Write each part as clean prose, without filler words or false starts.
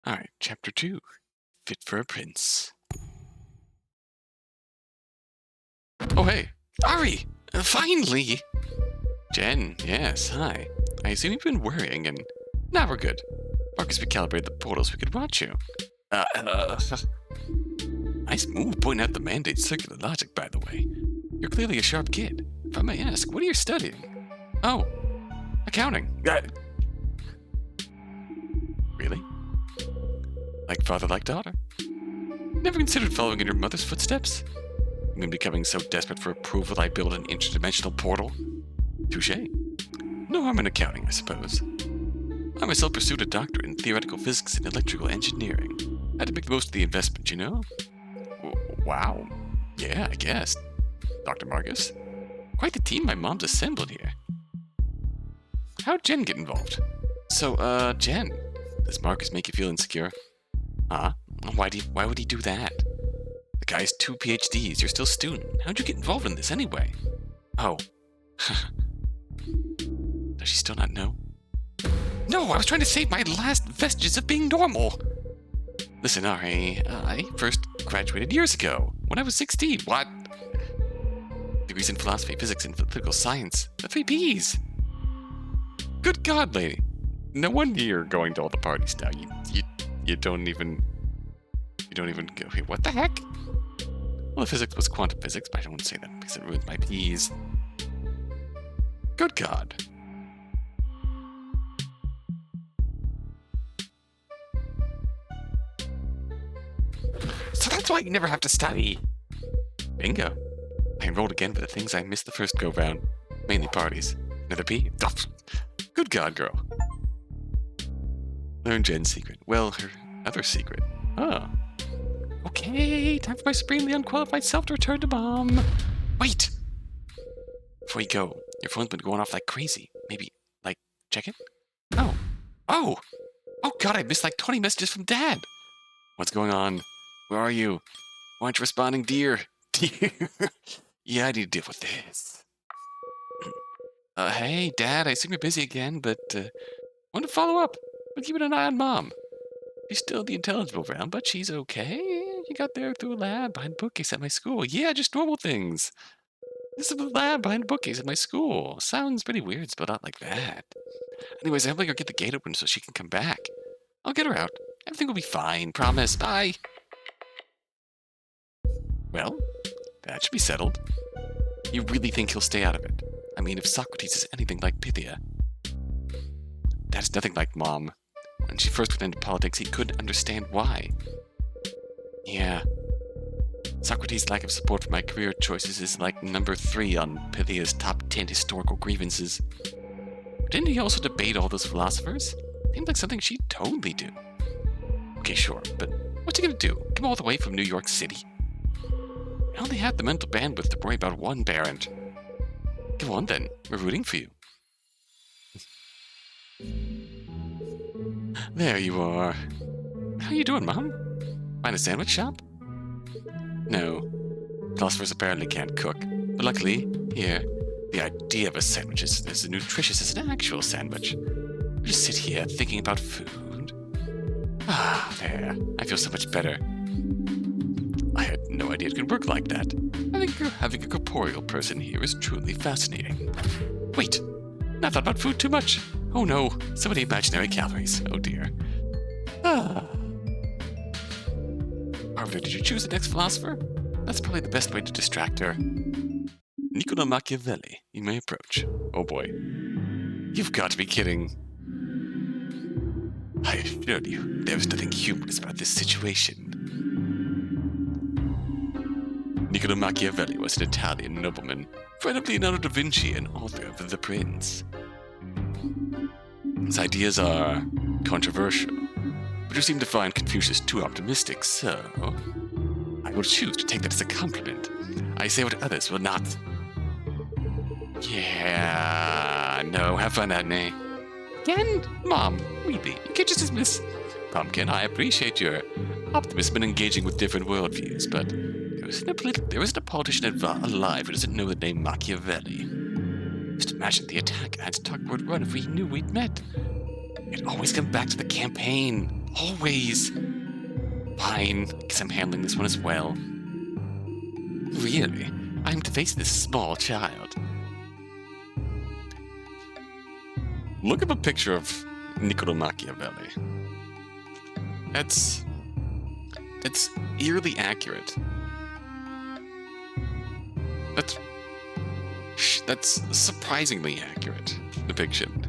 Alright, Chapter 2. Fit for a Prince. Oh hey! Ari! Finally! Jen, yes, hi. I assume you've been worrying and... Now we're good. Marcus recalibrated the portal so we could watch you. Nice move pointing out the mandate's circular logic, by the way. You're clearly a sharp kid. If I may ask, what are you studying? Oh, accounting. Really? Like father, like daughter. Never considered following in your mother's footsteps? You mean becoming so desperate for approval I built an interdimensional portal? Touché. No harm in accounting, I suppose. I myself pursued a doctorate in theoretical physics and electrical engineering. I had to make the most of the investment, you know? Wow. Yeah, I guess. Dr. Marcus? Quite the team my mom's assembled here. How'd Jen get involved? So, Jen, does Marcus make you feel insecure? Huh? Why would he do that? The guy's 2 PhDs, you're still a student. How'd you get involved in this anyway? Oh. Does she still not know? No, I was trying to save my last vestiges of being normal. Listen, Ari, I first graduated years ago, when I was 16. What? Degrees in philosophy, physics, and political science. The 3 Ps. Good God, lady. No wonder you're going to all the parties now. You don't even go here. What the heck? Well, the physics was quantum physics, but I don't want to say that because it ruined my Ps. Good God. So that's why you never have to study. Bingo. I enrolled again for the things I missed the first go-round. Mainly parties. Another P. Good God, girl. Learn Jen's secret. Well, her other secret. Oh. Okay, time for my supremely unqualified self to return to Mom. Wait! Before you go, your phone's been going off like crazy. Maybe, check it? Oh. Oh! Oh God, I missed 20 messages from Dad! What's going on? Where are you? Why aren't you responding, dear? Dear? Yeah, I need to deal with this. Hey, Dad, I assume you're busy again, but, want to follow up. Been keeping an eye on Mom. She's still in the intelligible realm, but she's okay. She got there through a lab behind a bookcase at my school. Yeah, just normal things. This is a lab behind a bookcase at my school. Sounds pretty weird, but not like that. Anyways, I'm gonna go get the gate open so she can come back. I'll get her out. Everything will be fine, promise. Bye. Well, that should be settled. You really think he'll stay out of it? I mean, if Socrates is anything like Pythia. That is nothing like Mom. When she first went into politics, he couldn't understand why. Yeah. Socrates' lack of support for my career choices is like number 3 on Pythia's top 10 historical grievances. Didn't he also debate all those philosophers? Seems like something she'd totally do. Okay, sure, but what's he gonna do? Come all the way from New York City? I only have the mental bandwidth to worry about one parent. Come on then, we're rooting for you. There you are. How you doing, Mom? Find a sandwich shop? No. Philosophers apparently can't cook. But luckily, here, the idea of a sandwich is as nutritious as an actual sandwich. I just sit here thinking about food. Ah, there. I feel so much better. I had no idea it could work like that. I think having a corporeal person here is truly fascinating. Wait, I thought about food too much. Oh no, so many imaginary calories. Oh dear. However, did you choose the next philosopher? That's probably the best way to distract her. Niccolo Machiavelli, you may approach. Oh boy. You've got to be kidding. I assure you, there's nothing humorous about this situation. Niccolo Machiavelli was an Italian nobleman, friend of Leonardo da Vinci and author of The Prince. His ideas are controversial, but you seem to find Confucius too optimistic, so I will choose to take that as a compliment. I say what others will not. Yeah, no, have fun, Adney. Again? Mom, really, you can't just dismiss... Pumpkin, I appreciate your optimism in engaging with different worldviews, but there isn't a politician alive who doesn't know the name Machiavelli. Just imagine the attack I had to talk word run if we knew we'd met. It always comes back to the campaign. Always. Fine, guess I'm handling this one as well. Really? I'm to face this small child. Look up a picture of Niccolo Machiavelli. That's eerily accurate. That's surprisingly accurate depiction.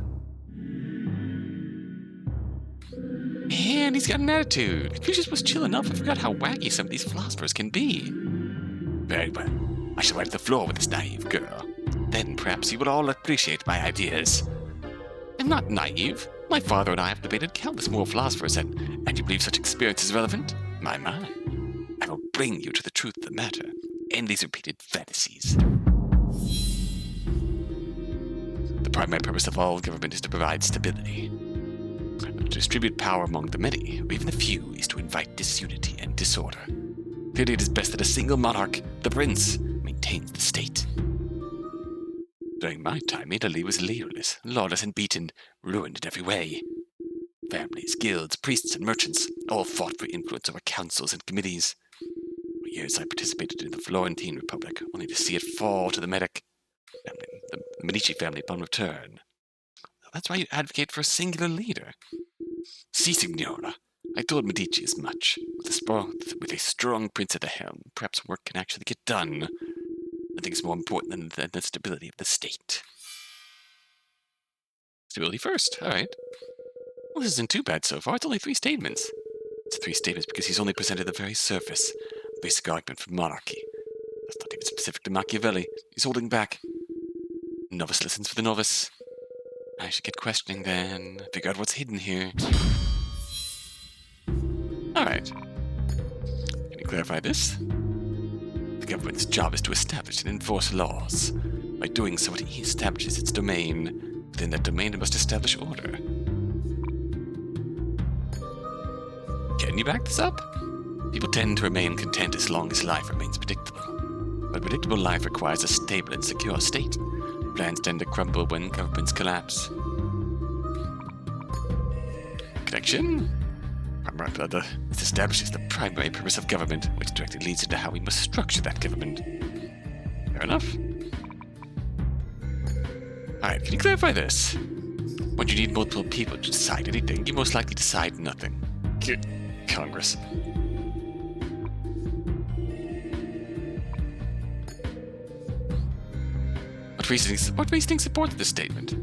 And he's got an attitude. Confucius was chill enough, I forgot how wacky some of these philosophers can be. Very well. I shall wipe the floor with this naive girl. Then perhaps you will all appreciate my ideas. I'm not naive. My father and I have debated countless more philosophers, and you believe such experience is relevant? My. I will bring you to the truth of the matter, and these repeated fantasies. The primary purpose of all government is to provide stability. To distribute power among the many, or even the few, is to invite disunity and disorder. Clearly it is best that a single monarch, the prince, maintains the state. During my time, Italy was leaderless, lawless and beaten, ruined in every way. Families, guilds, priests, and merchants all fought for influence over councils and committees. For years I participated in the Florentine Republic, only to see it fall to the Medici family upon return. That's why you advocate for a singular leader. Si, signora. I told Medici as much. With a strong prince at the helm, perhaps work can actually get done. Nothing is more important than the stability of the state. Stability first, alright. Well, this isn't too bad so far. It's only 3 statements. It's 3 statements because he's only presented the very surface. Basic argument for monarchy. That's not even specific to Machiavelli. He's holding back. Novice listens for the novice. I should get questioning then. Figure out what's hidden here. Alright. Can you clarify this? The government's job is to establish and enforce laws. By doing so, it establishes its domain. Within that domain, it must establish order. Can you back this up? People tend to remain content as long as life remains predictable. But predictable life requires a stable and secure state. Plans tend to crumble when governments collapse. Connection? This establishes the primary purpose of government, which directly leads into how we must structure that government. Fair enough. Alright, can you clarify this? When you need multiple people to decide anything, you most likely decide nothing. Congress. What reasoning supports this statement?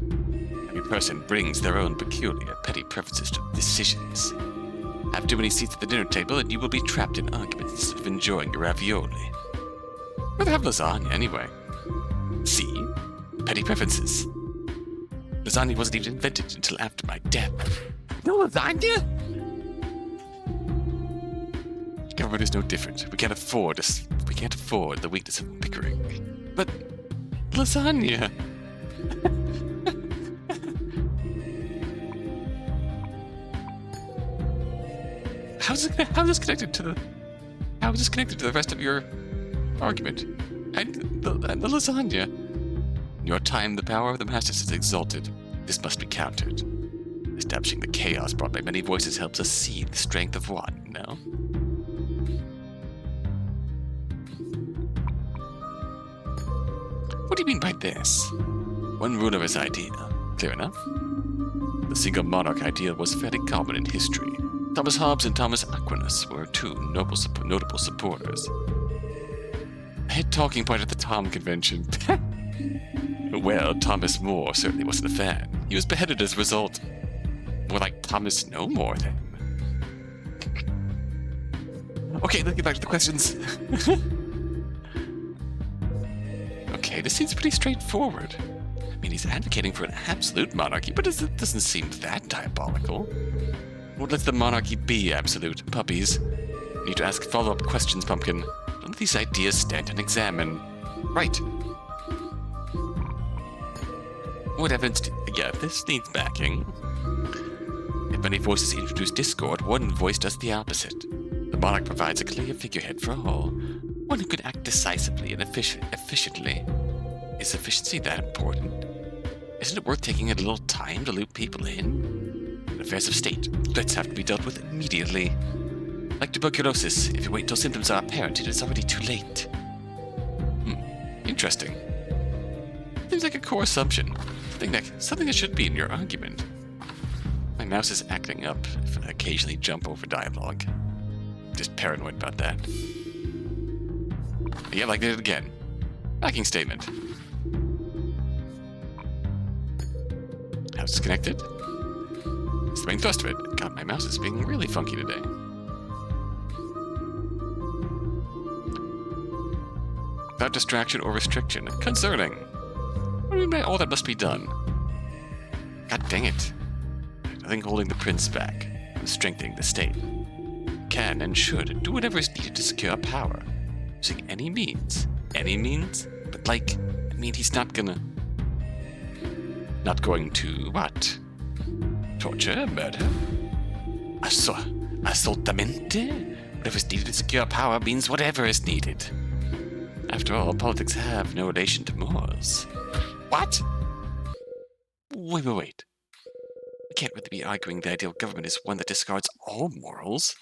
Every person brings their own peculiar, petty preferences to decisions. Have too many seats at the dinner table and you will be trapped in arguments instead of enjoying your ravioli. Rather have lasagna anyway. See? Petty preferences. Lasagna wasn't even invented until after my death. No lasagna? Government is no different. We can't afford the weakness of bickering. But lasagna. How is this connected to the rest of your argument? And the lasagna. In your time, the power of the masses is exalted. This must be countered. Establishing the chaos brought by many voices helps us see the strength of one, no? What do you mean by this? One ruler is ideal. Clear enough? The single monarch ideal was fairly common in history. Thomas Hobbes and Thomas Aquinas were 2 notable supporters. A hit talking point at the Tom convention. Well, Thomas More certainly wasn't a fan. He was beheaded as a result. More like Thomas No More, then. Okay, let's get back to the questions. Okay, this seems pretty straightforward. I mean, he's advocating for an absolute monarchy, but it doesn't seem that diabolical. What lets the monarchy be absolute? Puppies. You need to ask follow-up questions, Pumpkin. Don't let these ideas stand unexamined. Right. What evidence this needs backing. If many voices introduce discord, one voice does the opposite. The monarch provides a clear figurehead for all, one who can act decisively and efficiently. Is efficiency that important? Isn't it worth taking a little time to loop people in? and affairs of state. Threats have to be dealt with immediately. Like tuberculosis, if you wait until symptoms are apparent, it is already too late. Interesting. Seems like a core assumption. Something that should be in your argument. My mouse is acting up if I occasionally jump over dialogue. Just paranoid about that. Yeah, like did it again. Backing statement. House is connected. It's the main thrust of it. God, my mouse is being really funky today. Without distraction or restriction. Concerning. What do you mean by all that must be done? God dang it. Nothing holding the prince back from strengthening the state. Can and should do whatever is needed to secure power. Using any means. Any means? But like, I mean, he's not gonna... Not going to what? Torture? Murder? Assolutamente? Whatever is needed to secure power means whatever is needed. After all, politics have no relation to morals. What? Wait. We can't really be arguing the ideal government is one that discards all morals.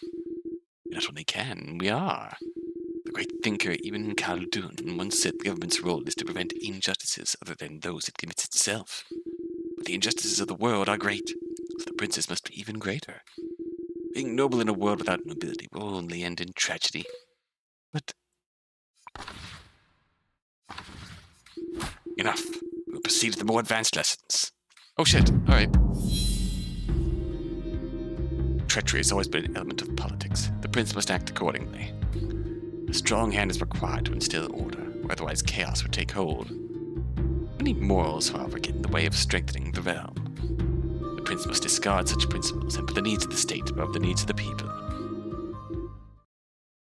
We not only can, we are. The great thinker Ibn Khaldun once said the government's role is to prevent injustices other than those it commits itself. But the injustices of the world are great, so the princes must be even greater. Being noble in a world without nobility will only end in tragedy. But... Enough. We'll proceed to the more advanced lessons. Oh shit, alright. Treachery has always been an element of politics. The prince must act accordingly. A strong hand is required to instill order, or otherwise chaos would take hold. Many morals, however, get in the way of strengthening the realm. The prince must discard such principles and put the needs of the state above the needs of the people.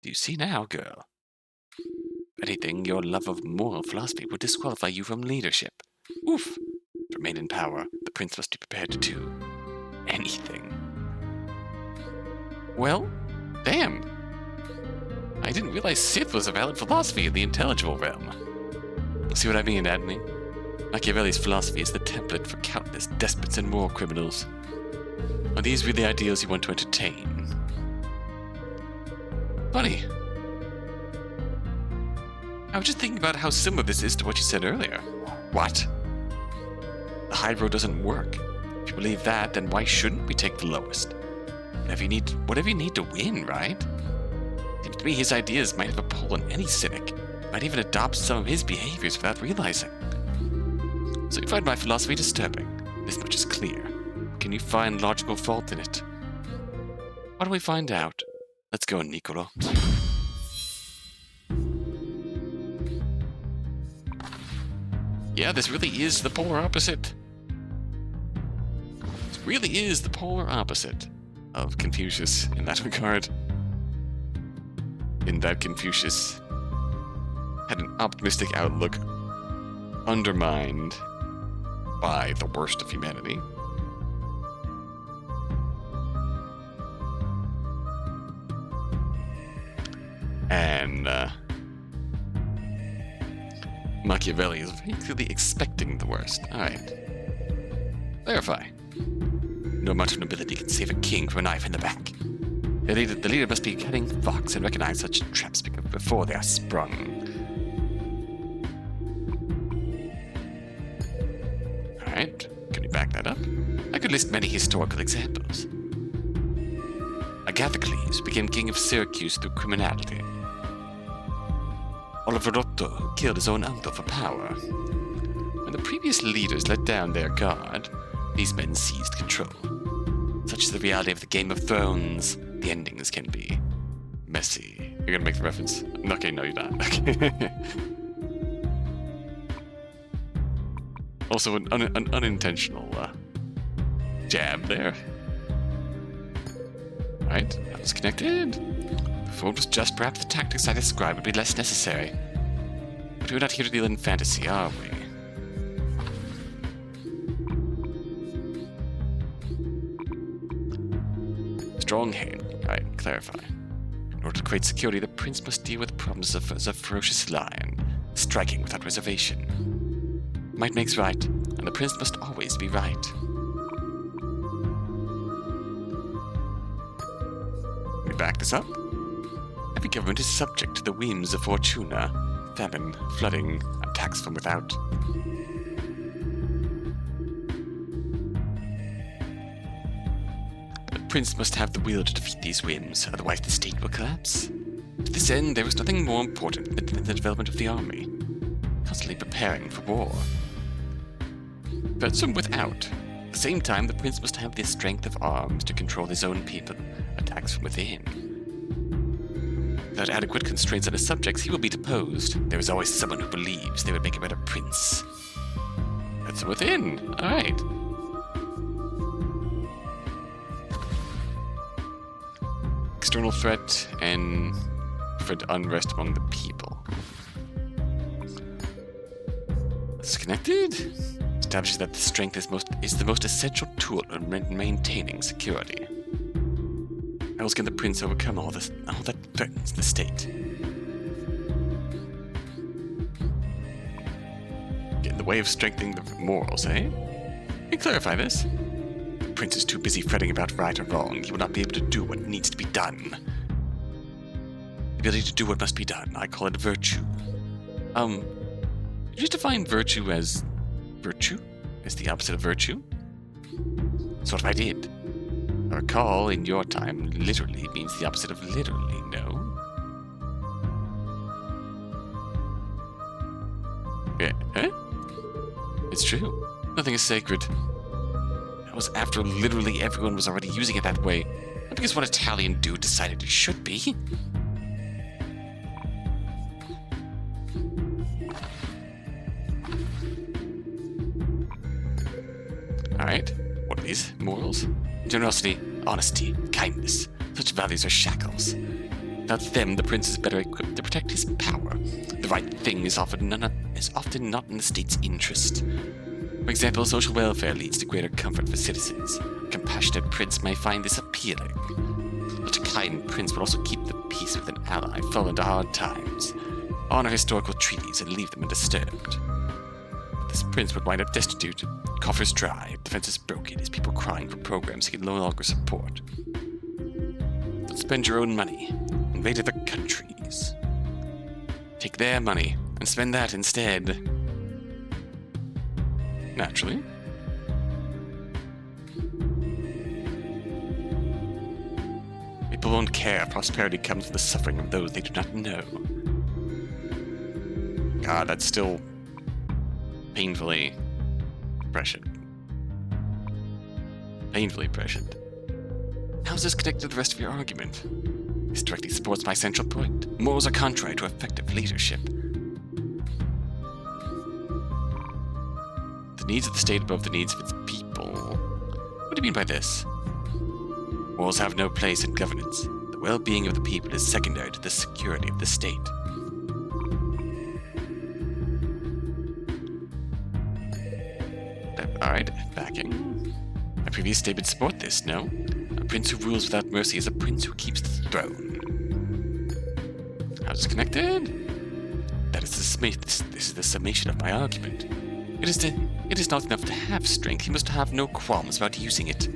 Do you see now, girl? If anything, your love of moral philosophy would disqualify you from leadership. Oof! To remain in power, the prince must be prepared to do anything. Well, damn. I didn't realize Sith was a valid philosophy in the intelligible realm. See what I mean, Adney? Machiavelli's philosophy is the template for countless despots and war criminals. Are these really ideals you want to entertain? Funny. I was just thinking about how similar this is to what you said earlier. What? The high road doesn't work. If you believe that, then why shouldn't we take the lowest? Whatever you need to win, right? Seems to me his ideas might have a pull on any cynic. Might even adopt some of his behaviors without realizing. So you find my philosophy disturbing. This much is clear. Can you find logical fault in it? Why don't we find out? Let's go, Niccolo. Yeah, this really is the polar opposite. This really is the polar opposite of Confucius in that regard. In that Confucius had an optimistic outlook undermined by the worst of humanity. And Machiavelli is very clearly expecting the worst. Alright. Clarify. No amount of nobility can save a king from a knife in the back. The leader must be a cunning fox and recognize such traps before they are sprung. Alright, can you back that up? I could list many historical examples. Agathocles became king of Syracuse through criminality. Oliverotto, who killed his own uncle for power. When the previous leaders let down their guard, these men seized control. Such is the reality of the Game of Thrones. The endings can be messy. You're gonna make the reference? Okay, no, you're not. Okay. Also, an unintentional jab there. Alright, that was connected. Before it was just, perhaps the tactics I described would be less necessary. But we're not here to deal in fantasy, are we? Strong hand. Alright, clarify. In order to create security, the prince must deal with problems as a ferocious lion, striking without reservation. Might makes right, and the prince must always be right. back this up. Every government is subject to the whims of fortuna, famine, flooding, attacks from without. The prince must have the will to defeat these whims, otherwise the state will collapse. To this end, there is nothing more important than the development of the army, constantly preparing for war. But from without. At the same time, the prince must have the strength of arms to control his own people, attacks from within. Without adequate constraints on his subjects, he will be deposed. There is always someone who believes they would make a better prince. That's from within. Alright. External threat and prevent unrest among the people. It's connected. Establishes that the strength is the most essential tool in maintaining security. How else can the prince overcome all that threatens the state? Get in the way of strengthening the morals, eh? Can you clarify this? The prince is too busy fretting about right or wrong. He will not be able to do what needs to be done. The ability to do what must be done. I call it virtue. Did you define virtue as virtue? As the opposite of virtue? Sort of I did. I recall, in your time, literally means the opposite of literally, no? Yeah, eh? It's true. Nothing is sacred. That was after literally everyone was already using it that way. Not because one Italian dude decided it should be. Alright, what are these? Morals? Generosity, honesty, kindness. Such values are shackles. Without them, the prince is better equipped to protect his power. The right thing is often not in the state's interest. For example, social welfare leads to greater comfort for citizens. A compassionate prince may find this appealing. But a kind prince will also keep the peace with an ally fall into hard times, honor historical treaties, and leave them undisturbed. This prince would wind up destitute, coffers dry, defenses broken, his people crying for programs he can no longer support. Don't spend your own money. Invade other countries. Take their money and spend that instead. Naturally. People won't care. Prosperity comes from the suffering of those they do not know. God, that's still painfully prescient. Painfully prescient. How's this connected to the rest of your argument? This directly supports my central point. Morals are contrary to effective leadership. The needs of the state above the needs of its people. What do you mean by this? Morals have no place in governance. The well-being of the people is secondary to the security of the state. Alright, backing. My previous statement support this, no? A prince who rules without mercy is a prince who keeps the throne. How's this connected? That is this is the summation of my argument. It is not enough to have strength, you must have no qualms about using it.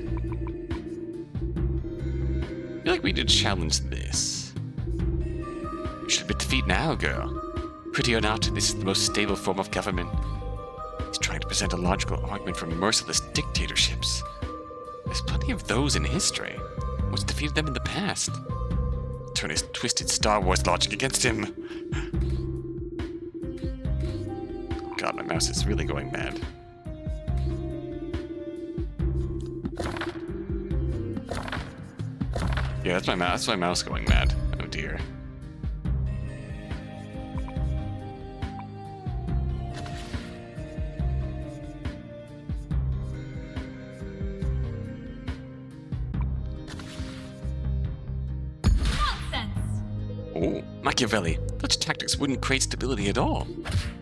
I feel like we need to challenge this. You should admit defeat now, girl. Pretty or not, this is the most stable form of government. He's trying to present a logical argument for merciless dictatorships. There's plenty of those in history. What's defeated them in the past? Turn his twisted Star Wars logic against him. God, my mouse is really going mad. Yeah, that's my mouse going mad. Oh dear. Oh, Machiavelli. Such tactics wouldn't create stability at all.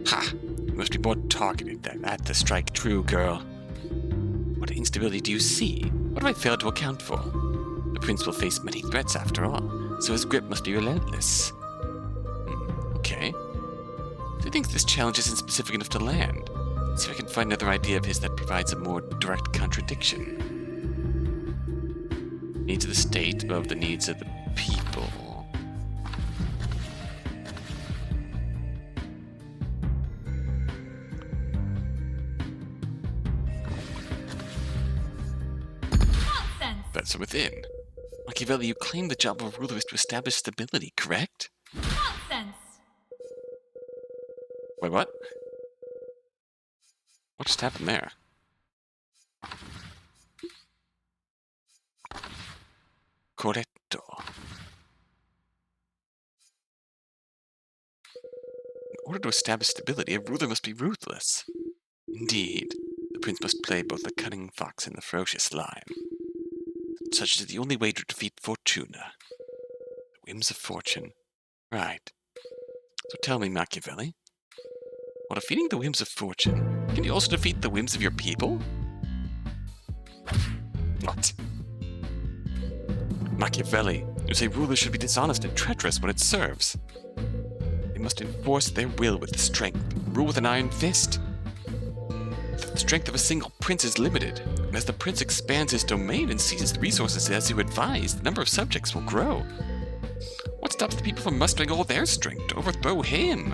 Ha! You must be more targeted than that to strike true, girl. What instability do you see? What have I failed to account for? The prince will face many threats after all, so his grip must be relentless. Okay. So he thinks this challenge isn't specific enough to land. Let's see if I can find another idea of his that provides a more direct contradiction. Needs of the state above the needs of the people. people. Nonsense! That's from within. Machiavelli, you claim the job of a ruler is to establish stability, correct? Nonsense! Wait, what? What just happened there? Corretto. In order to establish stability, a ruler must be ruthless. Indeed, the prince must play both the cunning fox and the ferocious lion. Such is the only way to defeat Fortuna. The whims of fortune. Right. So tell me, Machiavelli, while defeating the whims of fortune, can you also defeat the whims of your people? What? Machiavelli, you say rulers should be dishonest and treacherous when it serves. They must enforce their will with strength, rule with an iron fist. The strength of a single prince is limited, and as the prince expands his domain and seizes the resources as you advise, the number of subjects will grow. What stops the people from mustering all their strength to overthrow him?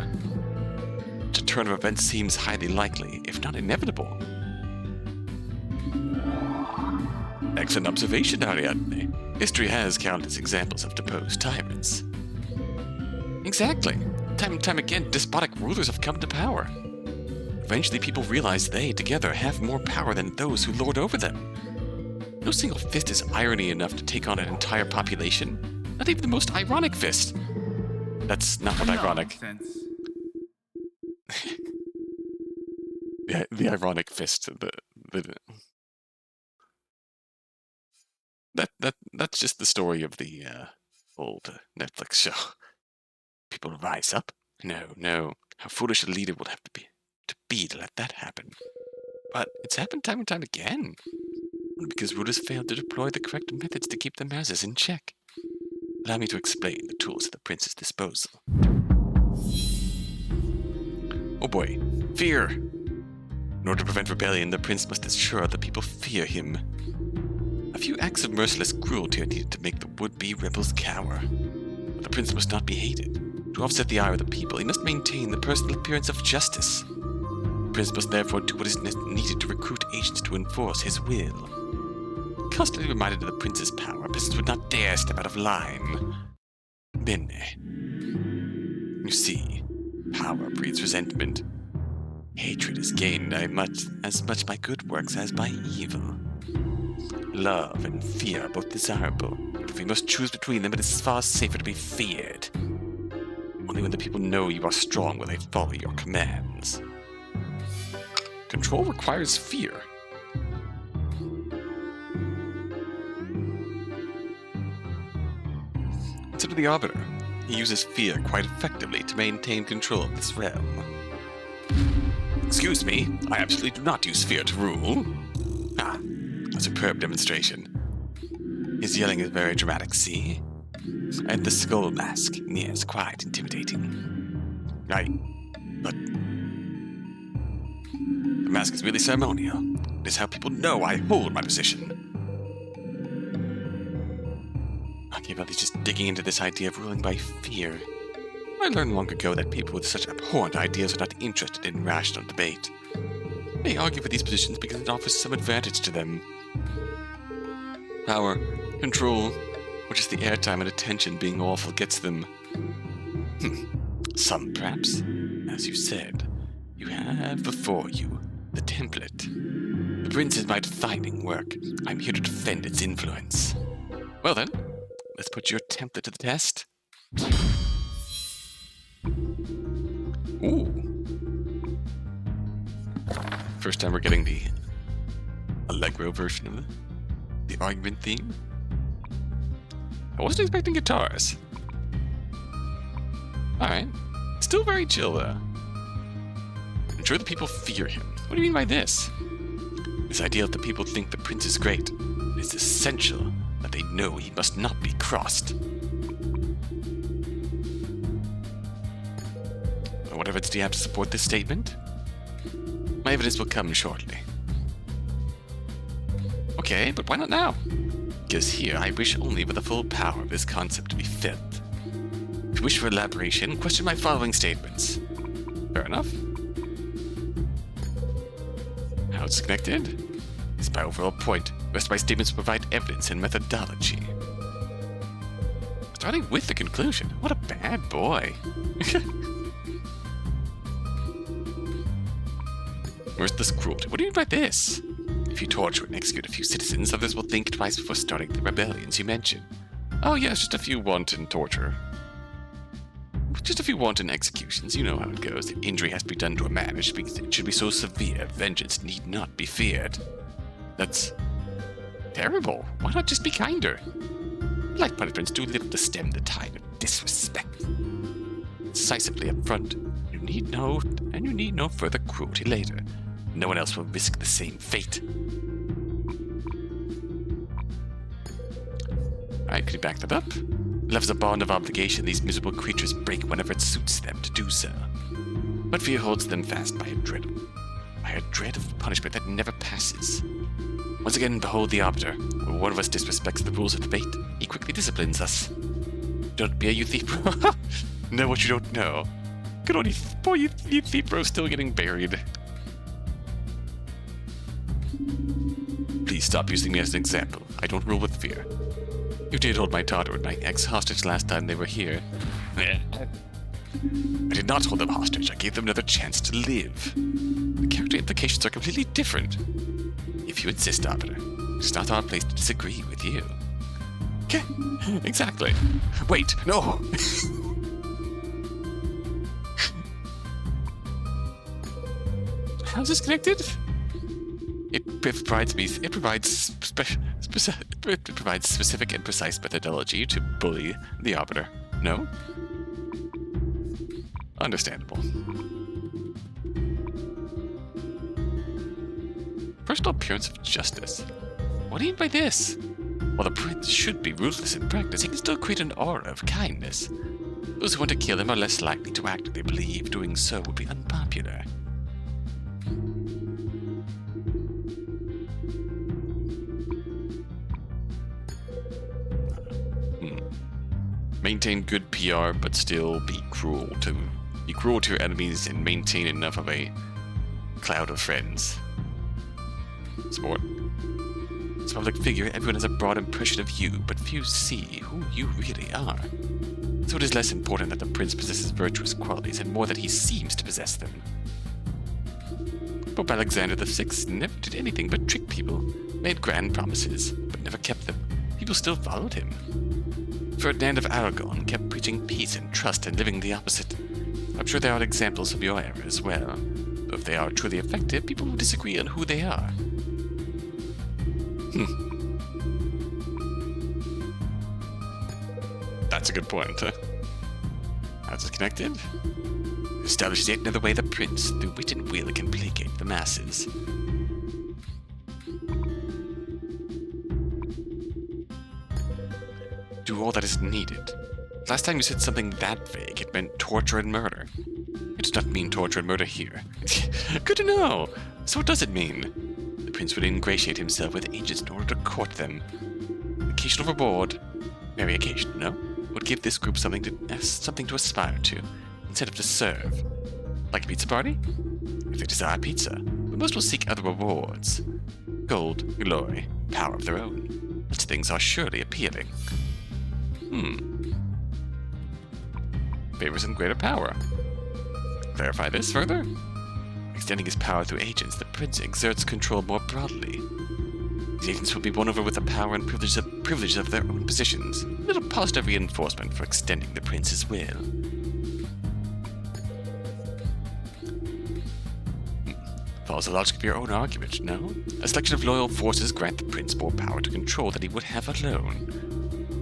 Such a turn of events seems highly likely, if not inevitable. Excellent observation, Ariadne. History has countless examples of deposed tyrants. Exactly. Time and time again, despotic rulers have come to power. Eventually, people realize they, together, have more power than those who lord over them. No single fist is irony enough to take on an entire population. Not even the most ironic fist. That's not what ironic. The ironic fist. That's just the story of the old Netflix show. People rise up. No. How foolish a leader would have to be to let that happen. But it's happened time and time again. Because rulers failed to deploy the correct methods to keep the masses in check. Allow me to explain the tools at the prince's disposal. Oh boy, fear! In order to prevent rebellion, the prince must ensure the people fear him. A few acts of merciless cruelty are needed to make the would-be rebels cower. But the prince must not be hated. To offset the ire of the people, he must maintain the personal appearance of justice. The prince must therefore do what is needed to recruit agents to enforce his will. Constantly reminded of the prince's power, peasants would not dare step out of line. Bene. You see, power breeds resentment. Hatred is gained as much by good works as by evil. Love and fear are both desirable, but if we must choose between them, it is far safer to be feared. Only when the people know you are strong will they follow your commands. Control requires fear. Consider the Arbiter. He uses fear quite effectively to maintain control of this realm. Excuse me, I absolutely do not use fear to rule. Ah, a superb demonstration. His yelling is very dramatic, see? And the skull mask, yes, quite intimidating. Right, but the mask is really ceremonial. It is how people know I hold my position. Machiavelli's just digging into this idea of ruling by fear. I learned long ago that people with such abhorrent ideas are not interested in rational debate. They argue for these positions because it offers some advantage to them. Power, control, or just the airtime and attention being awful gets them. Some, perhaps. As you said, you have before you the template. The prince is my defining work. I'm here to defend its influence. Well then, let's put your template to the test. Ooh. First time we're getting the Allegro version of the argument theme. I wasn't expecting guitars. Alright. Still very chill though. Ensure the people fear him. What do you mean by this? This idea that the people think the prince is great. It is essential that they know he must not be crossed. What evidence do you have to support this statement? My evidence will come shortly. Okay, but why not now? Because here I wish only for the full power of this concept to be felt. If you wish for elaboration, question my following statements. Fair enough. How it's connected? This is my overall point. The rest of my statements provide evidence and methodology. Starting with the conclusion. What a bad boy. Merciless cruelty. What do you mean by this? If you torture and execute a few citizens, others will think twice before starting the rebellions you mention. Oh yes, just a few wanton torture. Just a few wanton executions, you know how it goes. If injury has to be done to a man, it should be so severe, vengeance need not be feared. That's terrible. Why not just be kinder? Like punishments do little to stem the tide of disrespect. Decisively up front, you need no further cruelty later. No one else will risk the same fate. Alright, could you back that up? Love is a bond of obligation these miserable creatures break whenever it suits them to do so. But fear holds them fast by a dread of punishment that never passes. Once again, behold the arbiter. When one of us disrespects the rules of fate, he quickly disciplines us. Don't be a you thief bro. Know what you don't know. Good old you thief bro still getting buried. Please stop using me as an example. I don't rule with fear. You did hold my daughter and my ex hostage last time they were here. I did not hold them hostage. I gave them another chance to live. The character implications are completely different. If you insist, Arbiter, it's not our place to disagree with you. Okay, exactly. Wait, no! How's this connected? It provides specific and precise methodology to bully the Arbiter. No? Understandable. Personal appearance of justice. What do you mean by this? While the prince should be ruthless in practice, he can still create an aura of kindness. Those who want to kill him are less likely to act if they believe doing so would be unpopular. Maintain good PR, but still be cruel to your enemies and maintain enough of a cloud of friends. Sport. As a public figure, everyone has a broad impression of you, but few see who you really are. So it is less important that the prince possesses virtuous qualities and more that he seems to possess them. Pope Alexander VI never did anything but trick people, made grand promises, but never kept them. People still followed him. Ferdinand of Aragon kept preaching peace and trust and living the opposite. I'm sure there are examples of your era as well. Though if they are truly effective, people will disagree on who they are. That's a good point. How's it connected? Establishes yet another way the prince, through wit and will, can placate the masses. Do all that is needed. Last time you said something that vague, it meant torture and murder. It does not mean torture and murder here. Good to know! So what does it mean? The prince would ingratiate himself with agents in order to court them. Occasional reward, very occasional, no? Would give this group something to aspire to, instead of to serve. Like a pizza party? If they desire pizza, but most will seek other rewards. Gold, glory, power of their own. Such things are surely appealing. Favors and greater power. Clarify this further? Extending his power through agents, the prince exerts control more broadly. These agents will be won over with the power and privileges of their own positions. A little positive reinforcement for extending the prince's will. Follows the logic of your own argument, no? A selection of loyal forces grant the prince more power to control than he would have alone.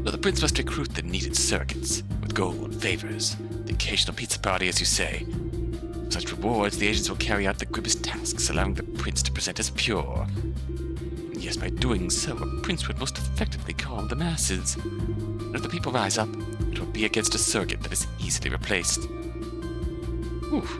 Though the prince must recruit the needed surrogates, with gold, favors, the occasional pizza party, as you say. For such rewards, the agents will carry out the grimmest tasks, allowing the prince to present as pure. And yes, by doing so, a prince would most effectively calm the masses. And if the people rise up, it will be against a surrogate that is easily replaced. Oof.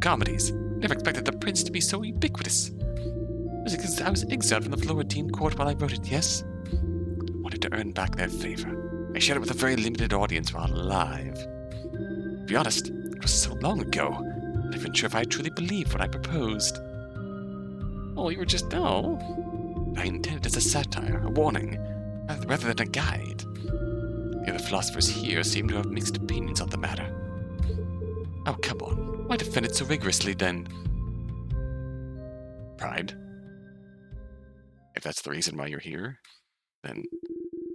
of comedies. Never expected the prince to be so ubiquitous. I was exiled from the Florentine court while I wrote it, yes? I wanted to earn back their favor. I shared it with a very limited audience while alive. To be honest, it was so long ago, I'm not even sure if I truly believed what I proposed. Oh, you were just, no. I intended it as a satire, a warning, rather than a guide. The other philosophers here seem to have mixed opinions on the matter. Oh, come on. Why defend it so rigorously, then? Pride? If that's the reason why you're here, then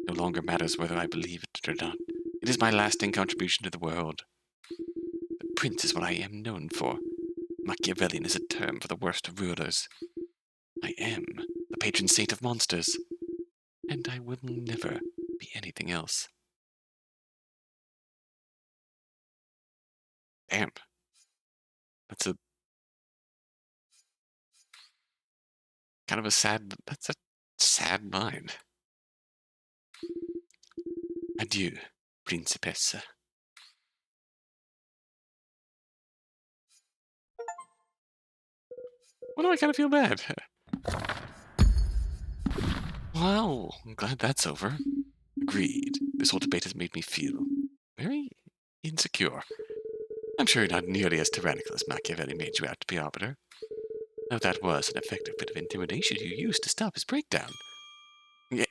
no longer matters whether I believe it or not. It is my lasting contribution to the world. The prince is what I am known for. Machiavellian is a term for the worst of rulers. I am the patron saint of monsters, and I will never be anything else. Damn. That's a kind of a sad, that's a sad line. Adieu, Principessa. Why do I kind of feel bad? Wow, I'm glad that's over. Agreed. This whole debate has made me feel very insecure. I'm sure you're not nearly as tyrannical as Machiavelli made you out to be, Arbiter. Though that was an effective bit of intimidation you used to stop his breakdown. Yeah,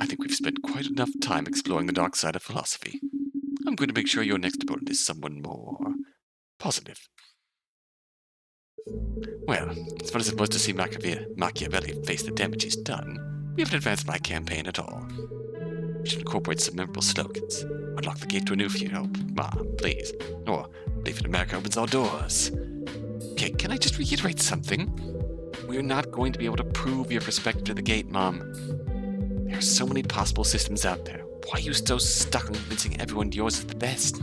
I think we've spent quite enough time exploring the dark side of philosophy. I'm going to make sure your next opponent is someone more positive. Well, as fun as it was to see Machiavelli face the damage he's done, we haven't advanced my campaign at all. We should incorporate some memorable slogans. Unlock the gate to a new future. Oh, Mom, please. Or, belief in America opens all doors. Okay, can I just reiterate something? We're not going to be able to prove your perspective to the gate, Mom. There are so many possible systems out there. Why are you so stuck on convincing everyone yours is the best?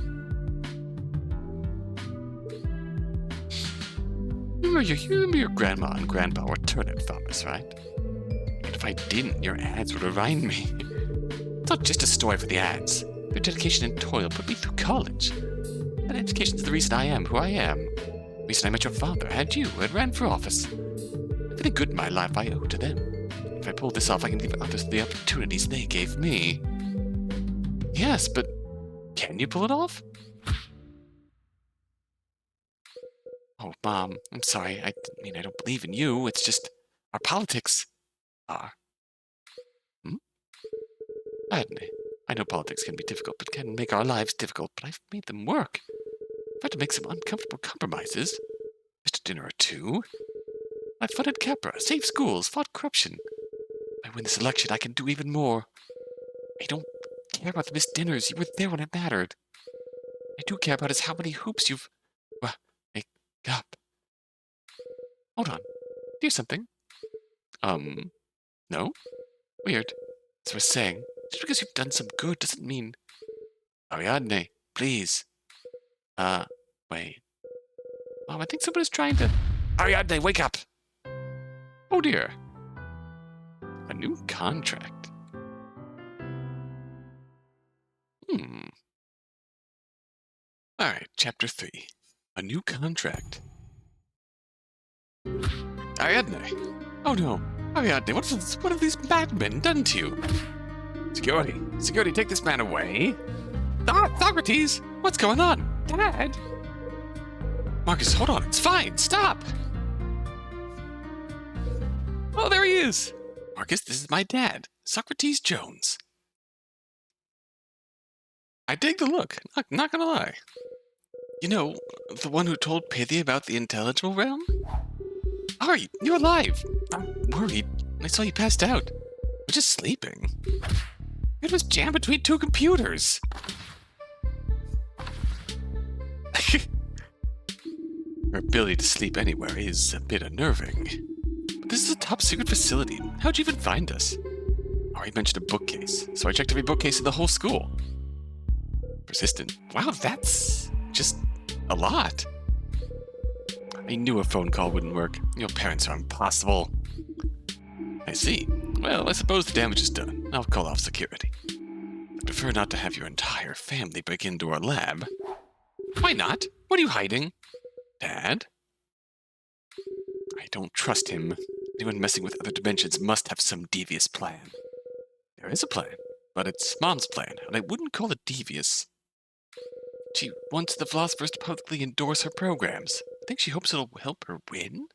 You remember your grandma and grandpa were turnip farmers, right? And if I didn't, your ads would remind me. It's not just a story for the ads. Their dedication and toil put me through college. That education's the reason I am who I am. The reason I met your father, had you, and ran for office. Everything good in my life I owe to them. If I pull this off, I can give others the opportunities they gave me. Yes, but can you pull it off? Oh, Mom, I'm sorry. I mean, I don't believe in you. It's just our politics are. I know politics can be difficult, but can make our lives difficult, but I've made them work. I've had to make some uncomfortable compromises. Missed a dinner or two. I've funded Capra, saved schools, fought corruption. If I win this election, I can do even more. I don't care about the missed dinners. You were there when it mattered. What I do care about is how many hoops you've... Make up. Hold on. Do something. No? Weird. As I was saying, just because you've done some good doesn't mean... Ariadne, please. Wait. I think someone is trying to... Ariadne, wake up! Oh dear. A new contract. Alright, chapter 3. A new contract. Ariadne! Oh no! Ariadne, what have these madmen done to you? Security, take this man away! Socrates! What's going on? Dad? Marcus, hold on, it's fine, stop! Oh, there he is! Marcus, this is my dad, Socrates Jones. I dig the look, not gonna lie. You know, the one who told Pithy about the Intelligible realm? Ari, you're alive! I'm worried. I saw you passed out. You're just sleeping. It was jammed between two computers. Her ability to sleep anywhere is a bit unnerving. But this is a top secret facility. How'd you even find us? Ari mentioned a bookcase, so I checked every bookcase in the whole school. Persistent. Wow, that's just a lot. I knew a phone call wouldn't work. Your parents are impossible. I see. Well, I suppose the damage is done. I'll call off security. I prefer not to have your entire family break into our lab. Why not? What are you hiding? Dad? I don't trust him. Anyone messing with other dimensions must have some devious plan. There is a plan, but it's Mom's plan, and I wouldn't call it devious. She wants the philosophers to publicly endorse her programs. I think she hopes it'll help her win?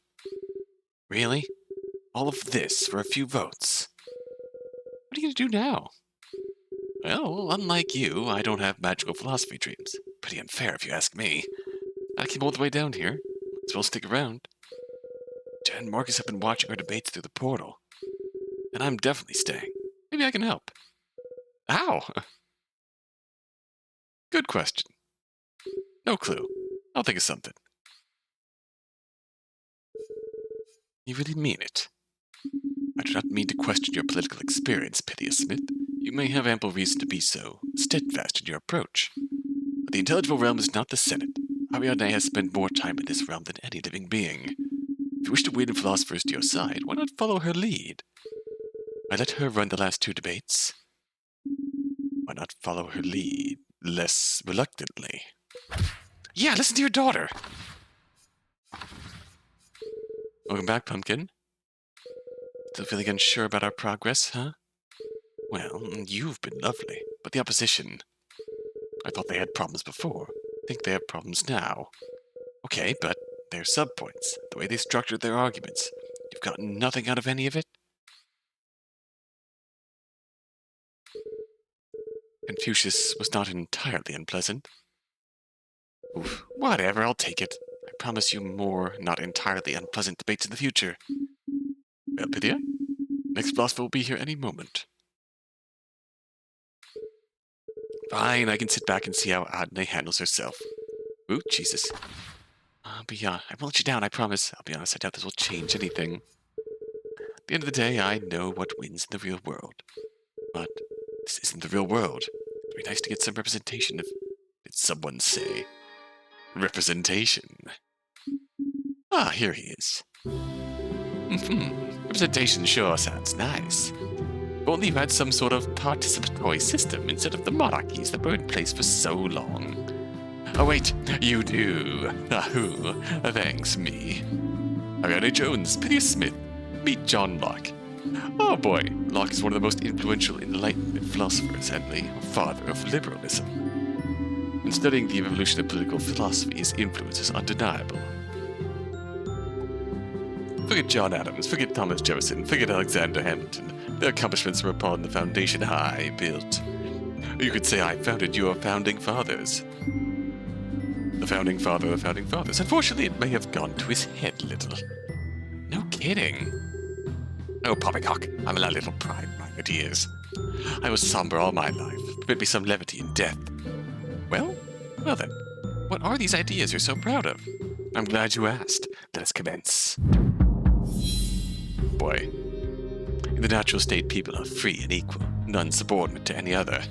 Really? All of this for a few votes? What are you going to do now? Well, unlike you, I don't have magical philosophy dreams. Pretty unfair if you ask me. I came all the way down here. Might as well stick around. Jen and Marcus have been watching our debates through the portal. And I'm definitely staying. Maybe I can help. How? Good question. No clue. I'll think of something. You really mean it? I do not mean to question your political experience, Pythias Smith. You may have ample reason to be so steadfast in your approach. But the intelligible realm is not the Senate. Ariadne has spent more time in this realm than any living being. If you wish to win philosophers to your side, why not follow her lead? I let her run the last 2 debates. Why not follow her lead less reluctantly? Yeah, listen to your daughter! Welcome back, Pumpkin. Still feeling unsure about our progress, huh? Well, you've been lovely, but the opposition... I thought they had problems before. I think they have problems now. Okay, but they're subpoints, the way they structured their arguments. You've gotten nothing out of any of it? Confucius was not entirely unpleasant. Oof, whatever, I'll take it. I promise you more not entirely unpleasant debates in the future. Well, Pythia, next philosopher will be here any moment. Fine, I can sit back and see how Adne handles herself. Ooh, Jesus. I won't let you down, I promise. I'll be honest, I doubt this will change anything. At the end of the day, I know what wins in the real world. But this isn't the real world. It'd be nice to get some representation of, did someone say, representation. Ah, here he is. Representation sure sounds nice. If only you had some sort of participatory system instead of the monarchies that were in place for so long. Oh wait, you do. Ahoo, thanks me. Socrates Jones, Pythias Smith, meet John Locke. Oh boy, Locke is one of the most influential Enlightenment philosophers and the father of liberalism. In studying the evolution of political philosophy, his influence is undeniable. Forget John Adams, forget Thomas Jefferson, forget Alexander Hamilton. Their accomplishments were upon the foundation I built. You could say I founded your founding fathers. The founding father of founding fathers. Unfortunately, it may have gone to his head a little. No kidding. Oh, poppycock, I'm a little pride in my ideas. I was somber all my life. Permit me some levity in death. Well then, what are these ideas you're so proud of? I'm glad you asked. Let us commence. Boy. In the natural state, people are free and equal, none subordinate to any other.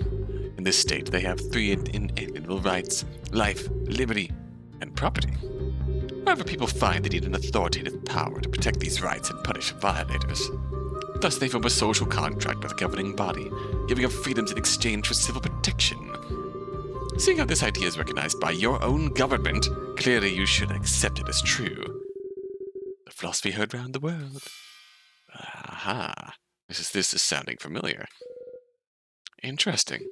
In this state, they have 3 inalienable rights: life, liberty, and property. However, people find they need an authoritative power to protect these rights and punish violators. Thus, they form a social contract with a governing body, giving up freedoms in exchange for civil protection. Seeing how this idea is recognized by your own government, clearly you should accept it as true. The philosophy heard round the world. Aha. This is sounding familiar. Interesting.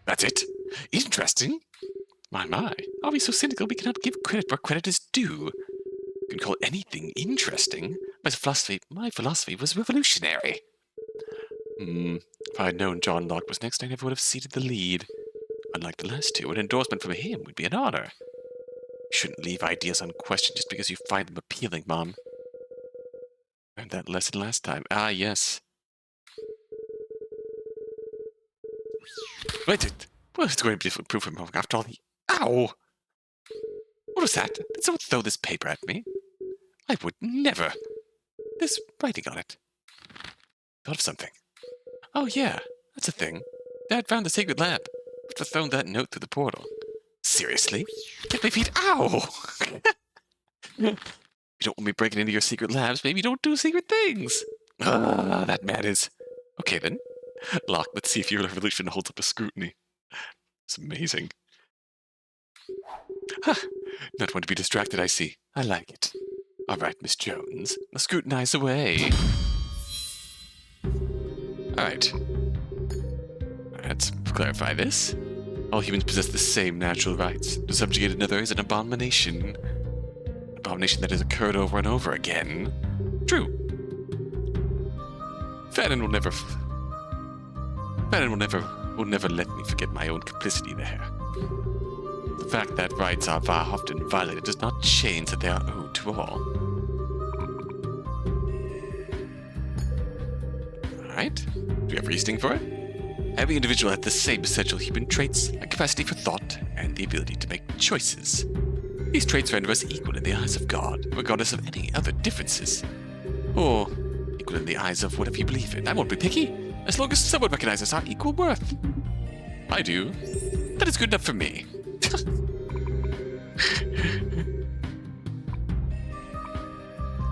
That's it? Interesting? My. Are we so cynical we cannot give credit where credit is due? You can call anything interesting. My philosophy was revolutionary. If I had known John Locke was next, I never would have ceded the lead. Unlike the last 2, an endorsement from him would be an honor. You shouldn't leave ideas unquestioned just because you find them appealing, Mom. Learned that lesson last time. Ah, yes. Wait, well, it's going to be difficult proof from home after all the... Ow! What was that? Did someone throw this paper at me? I would never. There's writing on it. Thought of something. Oh, yeah, that's a thing. Dad found the secret lab. Must have thrown that note through the portal. Seriously? Get my feet... Ow! You don't want me breaking into your secret labs, maybe don't do secret things. Ah, that man is... Okay, then. Locke, let's see if your revolution holds up to scrutiny. It's amazing. Huh. Not one to be distracted, I see. I like it. All right, Miss Jones. Now scrutinize away. All right. Let's clarify this. All humans possess the same natural rights. To subjugate another is an abomination. An abomination that has occurred over and over again. True. Fannin will never let me forget my own complicity there. The fact that rights are often violated does not change that they are owed to all. Alright, do you have reasoning for it? Every individual has the same essential human traits, a capacity for thought, and the ability to make choices. These traits render us equal in the eyes of God, regardless of any other differences. Or equal in the eyes of whatever you believe in. I won't be picky, as long as someone recognizes our equal worth. I do. That is good enough for me.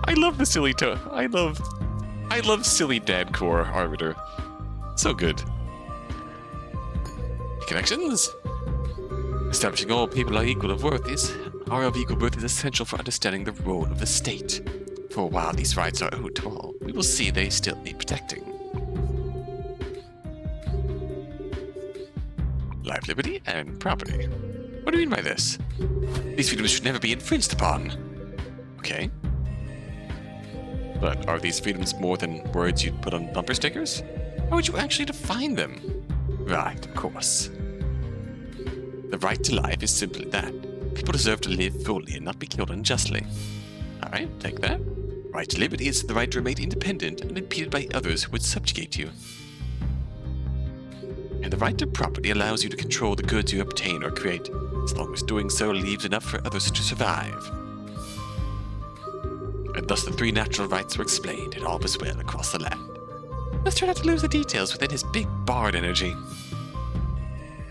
I love the silly I love silly dadcore arbiter. So good. Connections? Establishing all people are of equal worth is essential for understanding the role of the state. For while these rights are owed to all, we will see they still need protecting. Life, liberty, and property. What do you mean by this? These freedoms should never be infringed upon. Okay. But are these freedoms more than words you'd put on bumper stickers? How would you actually define them? Right, of course. The right to life is simply that. People deserve to live fully and not be killed unjustly. Alright, take that. Right to liberty is the right to remain independent and unimpeded by others who would subjugate you. And the right to property allows you to control the goods you obtain or create, as long as doing so leaves enough for others to survive. And thus the three natural rights were explained, and all was well across the land. Let's try not to lose the details within his big bard energy.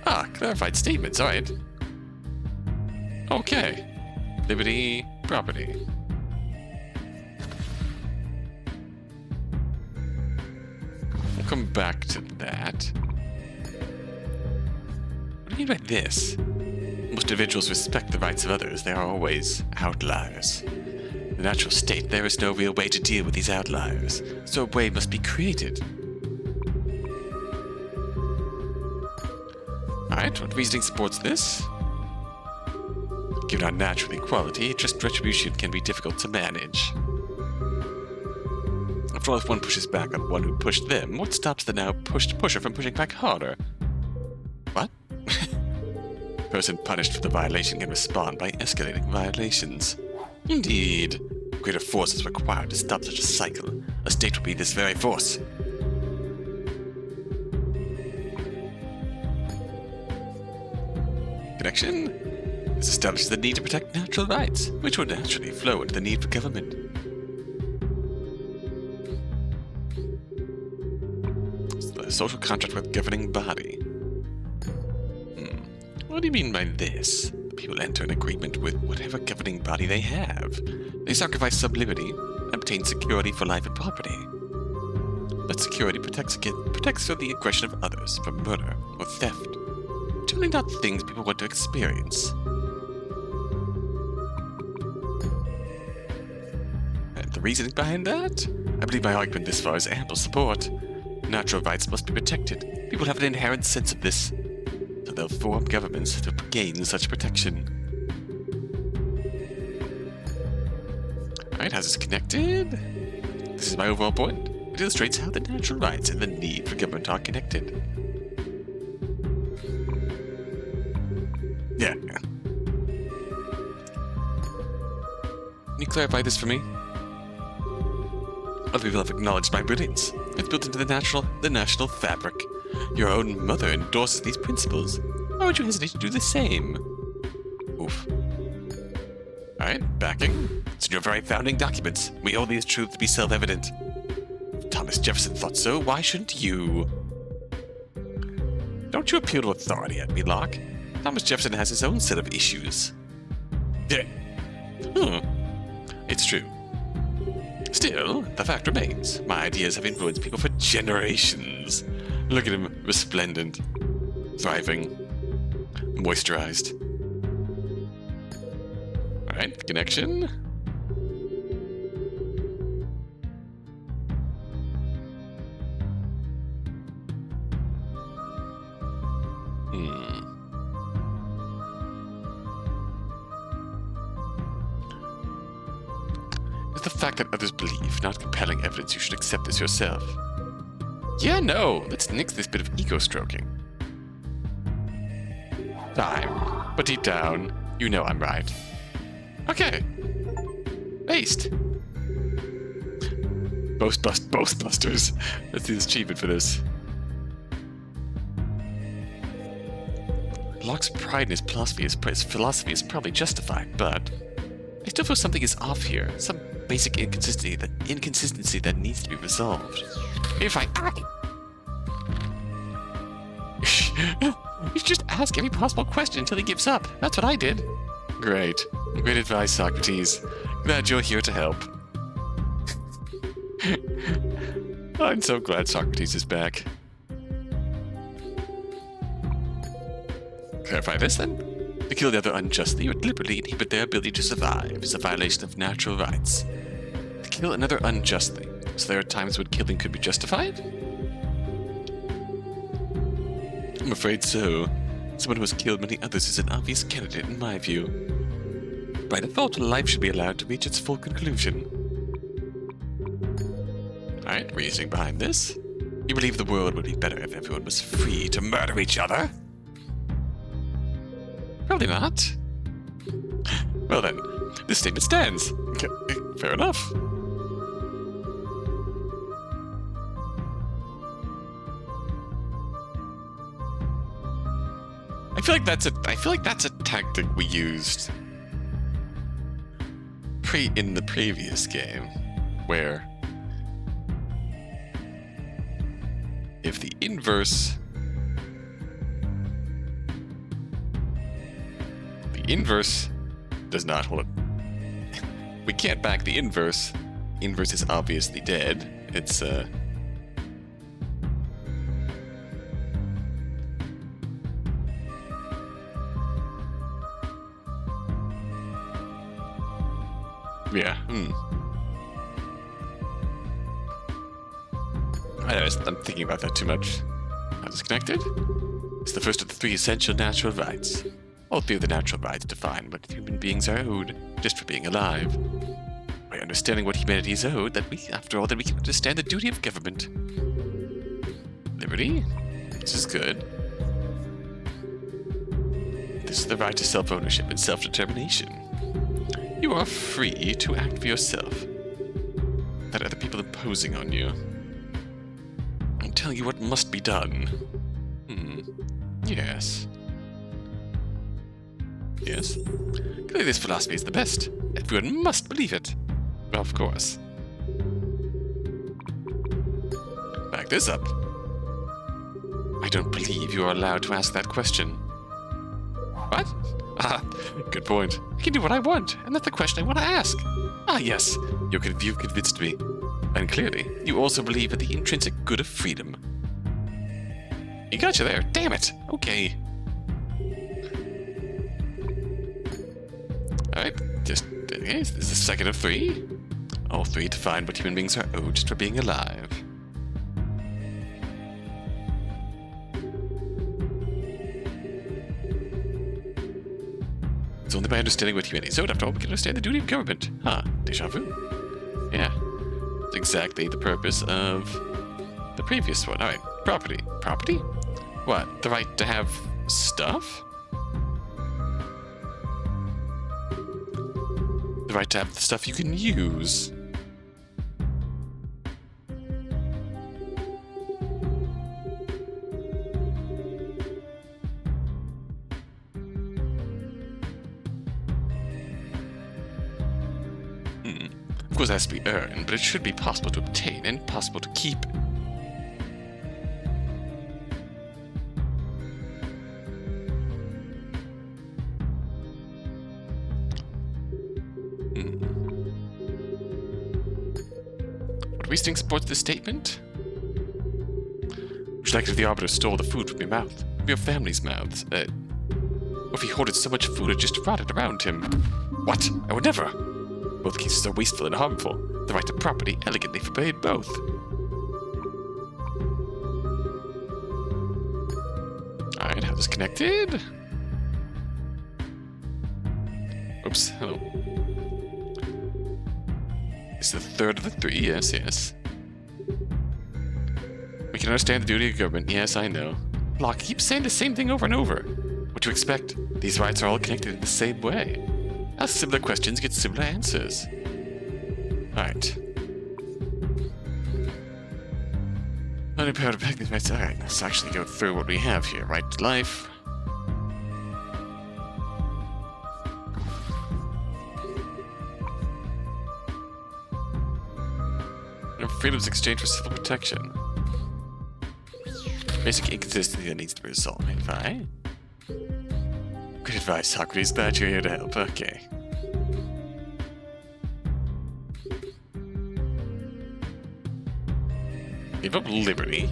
Ah, clarified statements, alright. Okay. Liberty, property. We'll come back to that. What do you mean by this? Most individuals respect the rights of others. They are always outliers. In the natural state, there is no real way to deal with these outliers, so a way must be created. Alright, what reasoning supports this? Given our natural equality, just retribution can be difficult to manage. After all, if one pushes back on one who pushed them, what stops the now pushed pusher from pushing back harder? What? The person punished for the violation can respond by escalating violations. Indeed. Greater force is required to stop such a cycle. A state will be this very force. Connection? This establishes the need to protect natural rights, which would naturally flow into the need for government. It's the social contract with governing body. What do you mean by this? People enter an agreement with whatever governing body they have. They sacrifice some liberty and obtain security for life and property. But security protects from the aggression of others, from murder or theft. Generally not things people want to experience. And the reasoning behind that? I believe my argument this far has ample support. Natural rights must be protected. People have an inherent sense of this. So they'll form governments to gain such protection. Alright, how's this connected? This is my overall point. It illustrates how the natural rights and the need for government are connected. Yeah. Can you clarify this for me? Other people have acknowledged my brilliance. It's built into the national fabric. Your own mother endorses these principles. Why would you hesitate to do the same? Oof. Alright, backing. It's in your very founding documents. We owe these truths to be self-evident. If Thomas Jefferson thought so, why shouldn't you? Don't you appeal to authority at me, Locke. Thomas Jefferson has his own set of issues. Yeah. It's true. Still, the fact remains. My ideas have influenced people for generations. Look at him, resplendent, thriving, moisturized. Alright, connection. Is the fact that others believe not compelling evidence you should accept this yourself? Yeah, no. Let's nix this bit of ego stroking. Time. But deep down, you know I'm right. Okay. Based. Boastbusters. Let's do this achievement for this. Locke's pride in his philosophy is probably justified, but I still feel something is off here. Some basic inconsistency that needs to be resolved. If I you should just ask every possible question until he gives up. That's what I did. Great. Great advice, Socrates. Glad you're here to help. I'm so glad Socrates is back. Clarify this, then. To kill the other unjustly or deliberately inhibit their ability to survive is a violation of natural rights. To kill another unjustly. So there are times when killing could be justified? I'm afraid so. Someone who has killed many others is an obvious candidate in my view. By default, life should be allowed to reach its full conclusion. Alright, reasoning behind this. You believe the world would be better if everyone was free to murder each other? Probably not. Well then, this statement stands. Fair enough. I feel like that's a tactic we used in the previous game, where if the inverse does not hold it. We can't back the inverse. Inverse is obviously dead. It's yeah. I'm thinking about that too much. Not disconnected? It's the first of the three essential natural rights. All three of the natural rights define what human beings are owed, just for being alive. By understanding what humanity is owed, that we can understand the duty of government. Liberty? This is good. This is the right to self-ownership and self-determination. You are free to act for yourself, without other people imposing on you. I'm telling you what must be done. Yes. Yes. Clearly this philosophy is the best. Everyone must believe it. Well, of course. Back this up. I don't believe you are allowed to ask that question. What? Ah, good point. I can do what I want, and that's the question I want to ask. Ah, yes. You've convinced me. And clearly, you also believe in the intrinsic good of freedom. You got you there. Damn it. Okay. Alright, this is the second of three. All three define what human beings are owed just for being alive. It's only by understanding what humanity is owed, after all, we can understand the duty of government. Huh, déjà vu. Yeah, it's exactly the purpose of the previous one. Alright, property. Property? What, the right to have stuff? The right to have the stuff you can use. Of course, it has to be earned, but it should be possible to obtain and possible to keep. What reasoning supports this statement? Would you like if the Arbiter stole the food from your mouth, from your family's mouths? Or if he hoarded so much food it just rotted around him? What? I would never. Both cases are wasteful and harmful. The right to property elegantly forbade both. Alright, how this connected? Oops, hello. It's the third of the three, yes, yes. We can understand the duty of government, yes, I know. Locke keeps saying the same thing over and over. What do you expect? These rights are all connected in the same way. Ask similar questions, get similar answers. Alright. Only power to pack these rights. Alright, let's actually go through what we have here. Right to life. Freedom's exchange for civil protection. Basic inconsistency that needs to be resolved. Fine. Good advice, Socrates. Glad you're here to help. Okay. Give up liberty.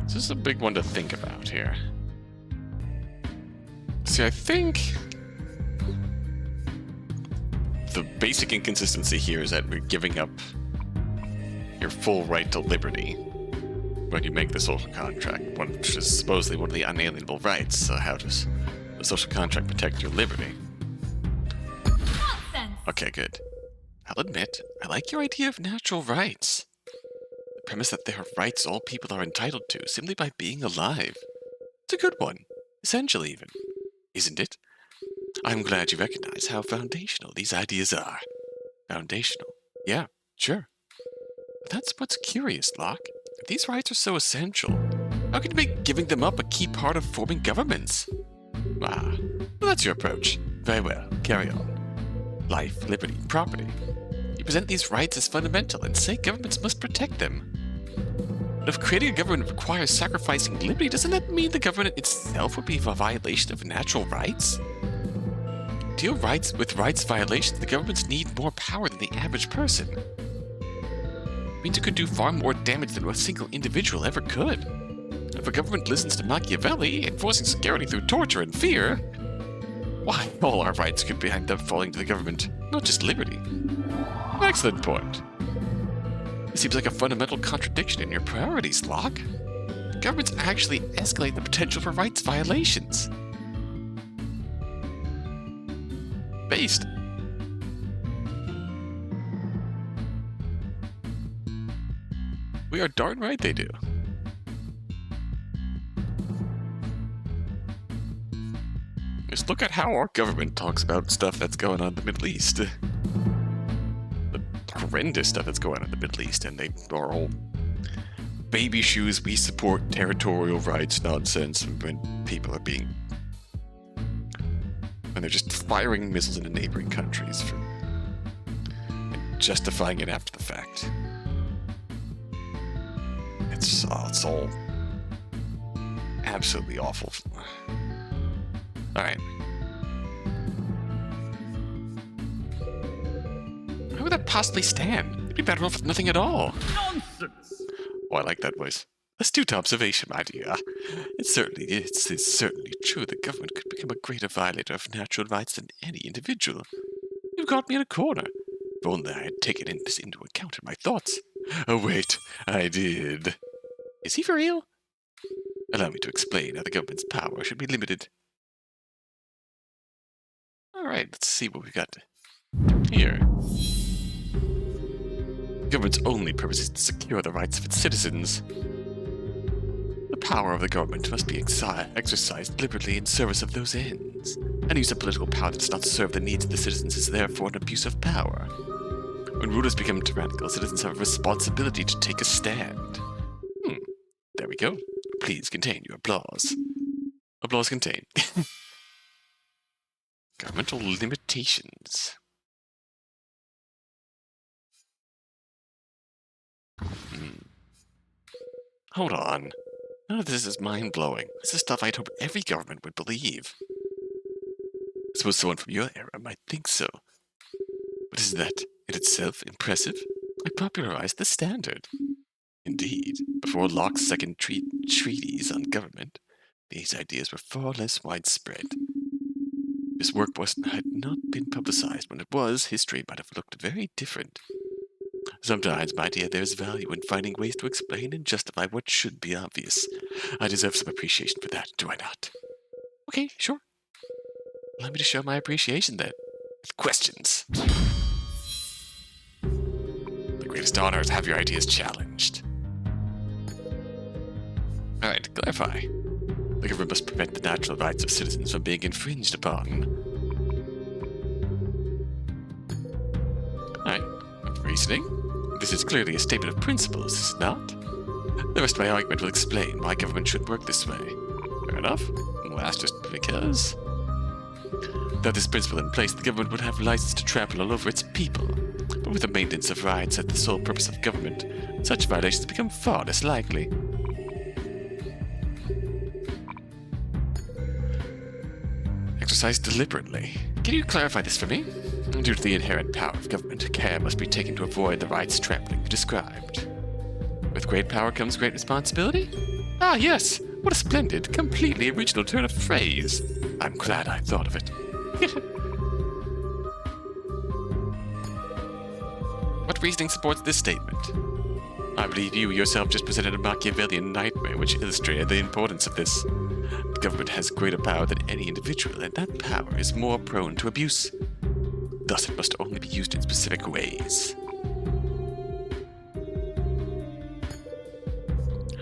This is a big one to think about here. See, I think the basic inconsistency here is that we're giving up your full right to liberty when you make the social contract, which is supposedly one of the unalienable rights. So how does the social contract protect your liberty? Nonsense. Okay, good. I'll admit, I like your idea of natural rights. The premise that there are rights all people are entitled to simply by being alive. It's a good one. Essential, even. Isn't it? I'm glad you recognize how foundational these ideas are. Foundational. Yeah, sure. But that's what's curious, Locke. If these rights are so essential, how can you make giving them up a key part of forming governments? Ah, well, that's your approach. Very well. Carry on. Life, liberty, property. You present these rights as fundamental and say governments must protect them. But if creating a government requires sacrificing liberty, doesn't that mean the government itself would be a violation of natural rights? To deal with rights violations, the governments need more power than the average person. It means it could do far more damage than a single individual ever could. If a government listens to Machiavelli, enforcing security through torture and fear, why, all our rights could end up falling to the government, not just liberty. Excellent point. It seems like a fundamental contradiction in your priorities, Locke. Governments actually escalate the potential for rights violations. Based. We are darn right they do. Just look at how our government talks about stuff that's going on in the Middle East. The horrendous stuff that's going on in the Middle East, and they are all baby shoes, we support territorial rights nonsense when people are being... when they're just firing missiles into neighboring countries for... and justifying it after the fact. It's all absolutely awful. Alright. How would that possibly stand? It'd be better off with nothing at all. Nonsense! Oh, I like that voice. Astute observation, my dear. It's certainly true that government could become a greater violator of natural rights than any individual. You've got me in a corner. If only I had taken this into account in my thoughts. Oh, wait, I did. Is he for real? Allow me to explain how the government's power should be limited. Alright, let's see what we got here. The government's only purpose is to secure the rights of its citizens. The power of the government must be exercised deliberately in service of those ends. Any use of political power that does not serve the needs of the citizens is therefore an abuse of power. When rulers become tyrannical, citizens have a responsibility to take a stand. There we go. Please contain your applause. Applause contained. Governmental limitations. Hold on. None of this is mind-blowing. This is stuff I'd hope every government would believe. I suppose someone from your era might think so. But isn't that in itself impressive? I popularized the standard. Indeed, before Locke's second treatise on government, these ideas were far less widespread. This work had not been publicized. When it was, history might have looked very different. Sometimes, my dear, there is value in finding ways to explain and justify what should be obvious. I deserve some appreciation for that, do I not? Okay, sure. Allow me to show my appreciation then. Questions. The greatest honor is to have your ideas challenged. Alright, to clarify. The government must prevent the natural rights of citizens from being infringed upon. Alright, reasoning. This is clearly a statement of principles, is it not? The rest of my argument will explain why government should work this way. Fair enough. Well, that's just because. Without this principle in place, the government would have license to trample all over its people. But with the maintenance of rights as the sole purpose of government, such violations become far less likely. Exercise deliberately. Can you clarify this for me? Due to the inherent power of government, care must be taken to avoid the rights trampling you described. With great power comes great responsibility? Ah, yes! What a splendid, completely original turn of phrase! I'm glad I thought of it. What reasoning supports this statement? I believe you yourself just presented a Machiavellian nightmare which illustrated the importance of this. The government has greater power than any individual, and that power is more prone to abuse. Thus, it must only be used in specific ways.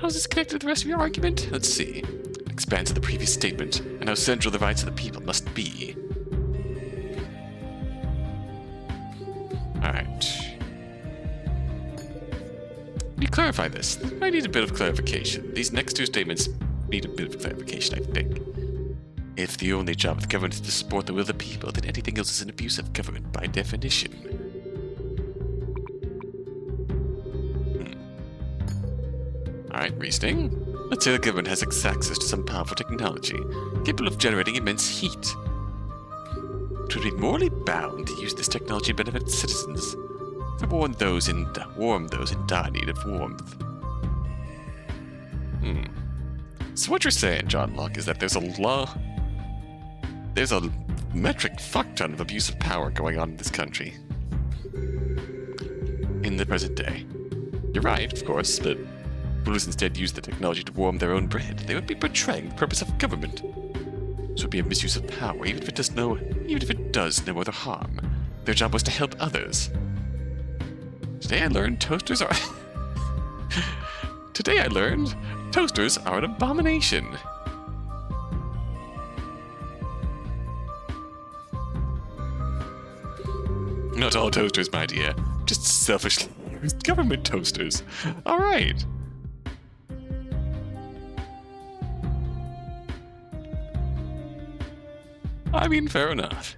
How is this connected to the rest of your argument? Let's see. It expands on the previous statement, and how central the rights of the people must be. Alright. Can you clarify this? I need a bit of clarification. These next two statements need a bit of clarification, I think. If the only job of the government is to support the will of the people, then anything else is an abuse of government by definition. Alright, reasoning. Let's say the government has access to some powerful technology, capable of generating immense heat. It would be morally bound to use this technology to benefit its citizens, to warm those in dire need of warmth. So what you're saying, John Locke, is that there's a metric fuck-ton of abuse of power going on in this country. In the present day. You're right, of course, but rulers instead use the technology to warm their own bread. They would be betraying the purpose of government. This would be a misuse of power, even if it does no other harm. Their job was to help others. Today I learned toasters are an abomination. Not all toasters, my dear. Just selfishly used government toasters. All right. I mean, fair enough.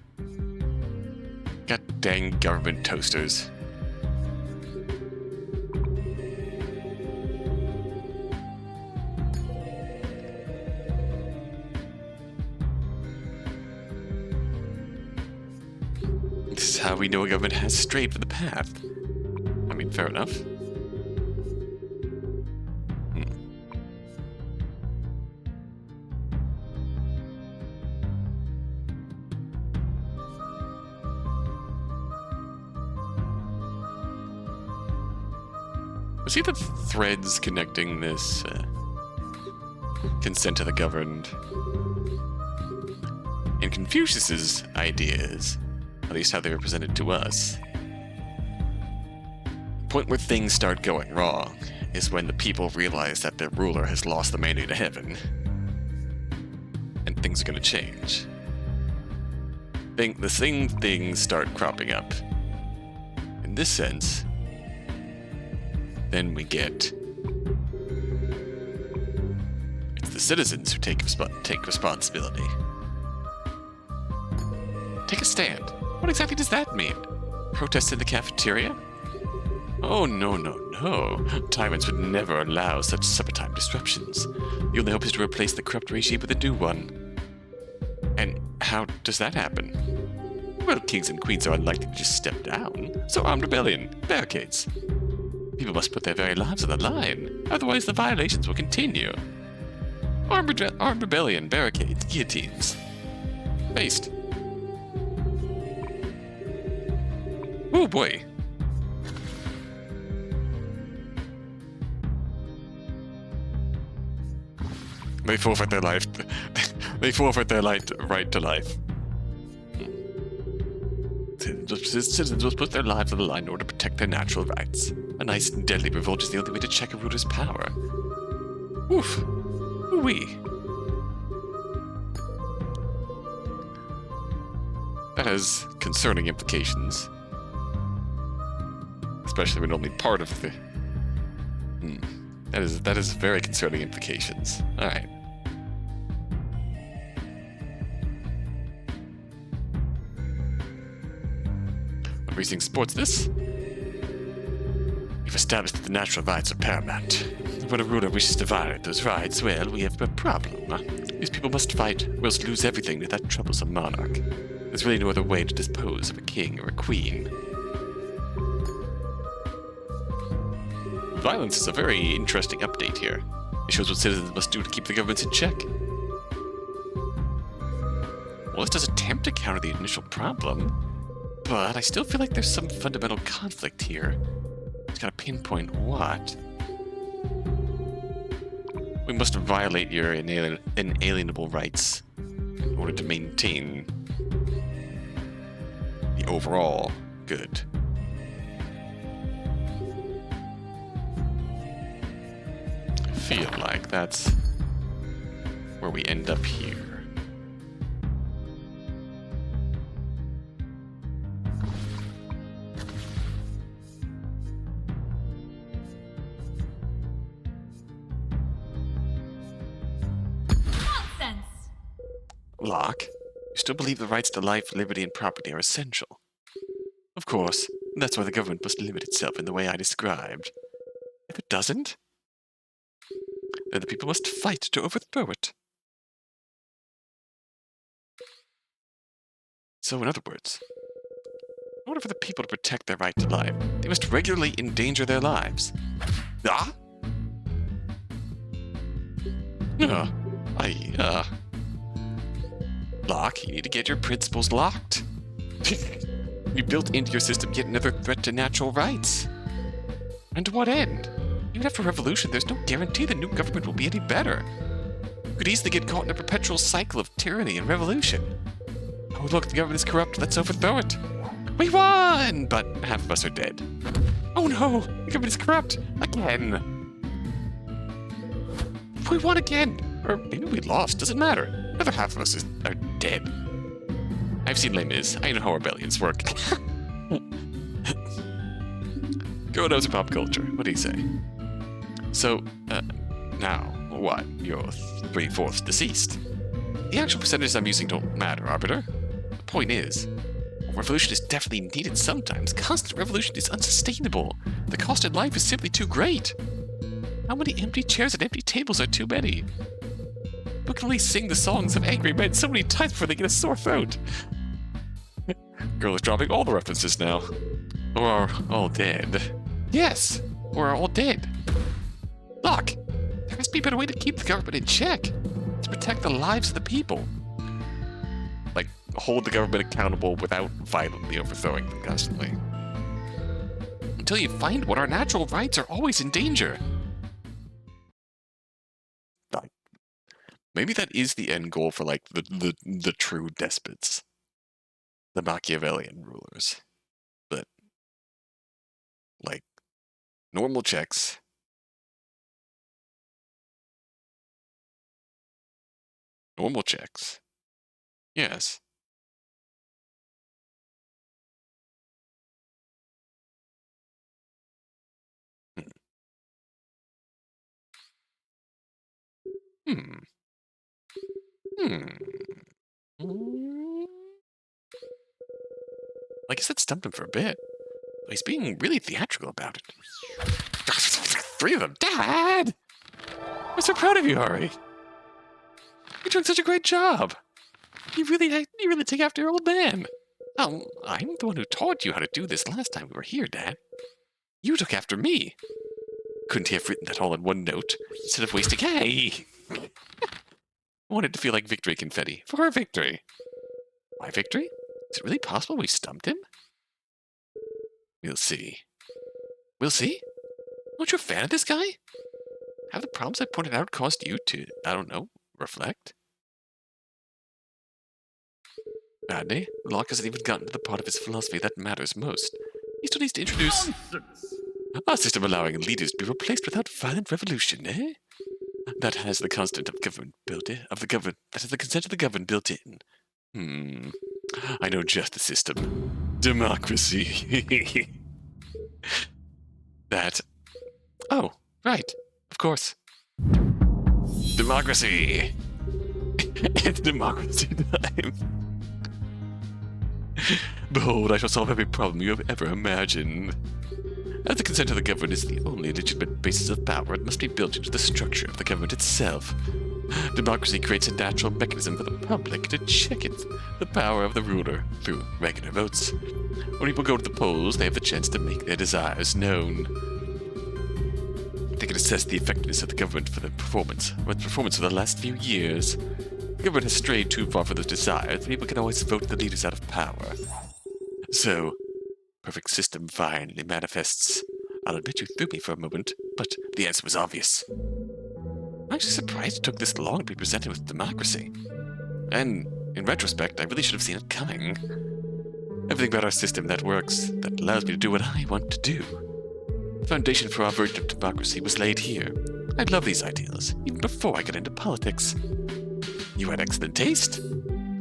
God dang government toasters. This is how we know a government has strayed from the path. I mean, fair enough. See the threads connecting this consent to the governed. In Confucius's ideas, at least how they were presented to us, the point where things start going wrong is when the people realize that their ruler has lost the mandate of heaven, and things are going to change. The same things start cropping up. In this sense, then we get it's the citizens who take responsibility. Take a stand. What exactly does that mean? Protest in the cafeteria? Oh, no. Tyrants would never allow such supper-time disruptions. The only hope is to replace the corrupt regime with a new one. And how does that happen? Well, kings and queens are unlikely to just step down, so armed rebellion, barricades. People must put their very lives on the line, otherwise the violations will continue. Armed rebellion, barricades, guillotines. Based. Oh boy. They forfeit their life. They forfeit their right to life. Citizens must put their lives on the line in order to protect their natural rights. A nice and deadly revolt is the only way to check a ruler's power. Oof. Ooh-wee. That has concerning implications. Especially when only part of the... That is very concerning implications. Alright. What racing sports this? We've established that the natural rights are paramount. When a ruler wishes to violate those rights, well, we have a problem. These people must fight, or else lose everything to that troublesome monarch. There's really no other way to dispose of a king or a queen. Violence is a very interesting update here. It shows what citizens must do to keep the governments in check. Well, this does attempt to counter the initial problem, but I still feel like there's some fundamental conflict here. Just gotta pinpoint what. We must violate your inalienable rights in order to maintain the overall good. I feel like that's where we end up here. Nonsense! Locke, you still believe the rights to life, liberty, and property are essential. Of course, that's why the government must limit itself in the way I described. If it doesn't, then the people must fight to overthrow it. So, in other words, in order for the people to protect their right to life, they must regularly endanger their lives. Ah? Locke, you need to get your principles locked. You built into your system yet another threat to natural rights. And to what end? Even after revolution, there's no guarantee the new government will be any better. You could easily get caught in a perpetual cycle of tyranny and revolution. Oh look, the government is corrupt, let's overthrow it. We won! But half of us are dead. Oh no, the government is corrupt, again. We won again, or maybe we lost, doesn't matter. Another half of us are dead. I've seen Les Mis, I know how rebellions work. Go knows pop culture, what do you say? So, now, what? You're 3/4 deceased. The actual percentages I'm using don't matter, Arbiter. The point is, revolution is definitely needed sometimes. Constant revolution is unsustainable. The cost in life is simply too great. How many empty chairs and empty tables are too many? People can only sing the songs of angry men so many times before they get a sore throat. Girl is dropping all the references now. Or are all dead. Yes, or are all dead. Look, there must be a better way to keep the government in check. To protect the lives of the people. Like, hold the government accountable without violently overthrowing them constantly. Until you find one, our natural rights are always in danger. Like, maybe that is the end goal for, like, the true despots. The Machiavellian rulers. But, like, normal checks. Normal checks. Yes. Hmm. I guess that stumped him for a bit. He's being really theatrical about it. 3 of them. Dad! I'm so proud of you, Ari. You're doing such a great job. You really take after your old man. Oh, I'm the one who taught you how to do this last time we were here, Dad. You took after me. Couldn't he have written that all in one note instead of wasting... Hey! I wanted to feel like victory confetti for her victory. My victory? Is it really possible we stumped him? We'll see. We'll see? Aren't you a fan of this guy? Have the problems I pointed out caused you to, I don't know, reflect? Badly, Locke hasn't even gotten to the part of his philosophy that matters most. He still needs to introduce a system allowing leaders to be replaced without violent revolution, eh? That has the constant of government built in, that has the consent of the governed built in. I know just the system. Democracy. That. Oh, right. Of course. Democracy. It's democracy time. Behold, I shall solve every problem you have ever imagined. As the consent of the governed is the only legitimate basis of power, it must be built into the structure of the government itself. Democracy creates a natural mechanism for the public to check the power of the ruler through regular votes. When people go to the polls, they have the chance to make their desires known. They can assess the effectiveness of the government for the performance of the last few years. The government has strayed too far from those desires, people can always vote the leaders out of power. So, perfect system finally manifests. I'll admit you threw me for a moment, but the answer was obvious. I'm actually surprised it took this long to be presented with democracy. And, in retrospect, I really should have seen it coming. Everything about our system that works, that allows me to do what I want to do. The foundation for our version of democracy was laid here. I love these ideals, even before I got into politics. You had excellent taste.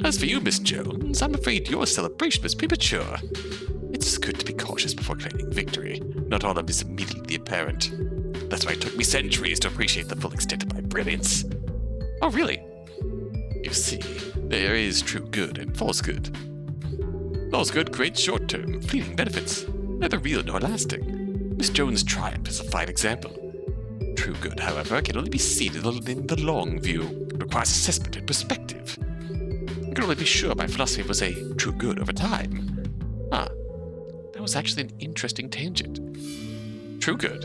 As for you, Miss Jones, I'm afraid your celebration was premature. It's good to be cautious before claiming victory. Not all of it is immediately apparent. That's why it took me centuries to appreciate the full extent of my brilliance. Oh, really? You see, there is true good and false good. False good creates short-term, fleeting benefits, neither real nor lasting. Miss Jones' triumph is a fine example. True good, however, can only be seen in the long view. It requires assessment and perspective. I can only be sure my philosophy was a true good over time. That was actually an interesting tangent. True good.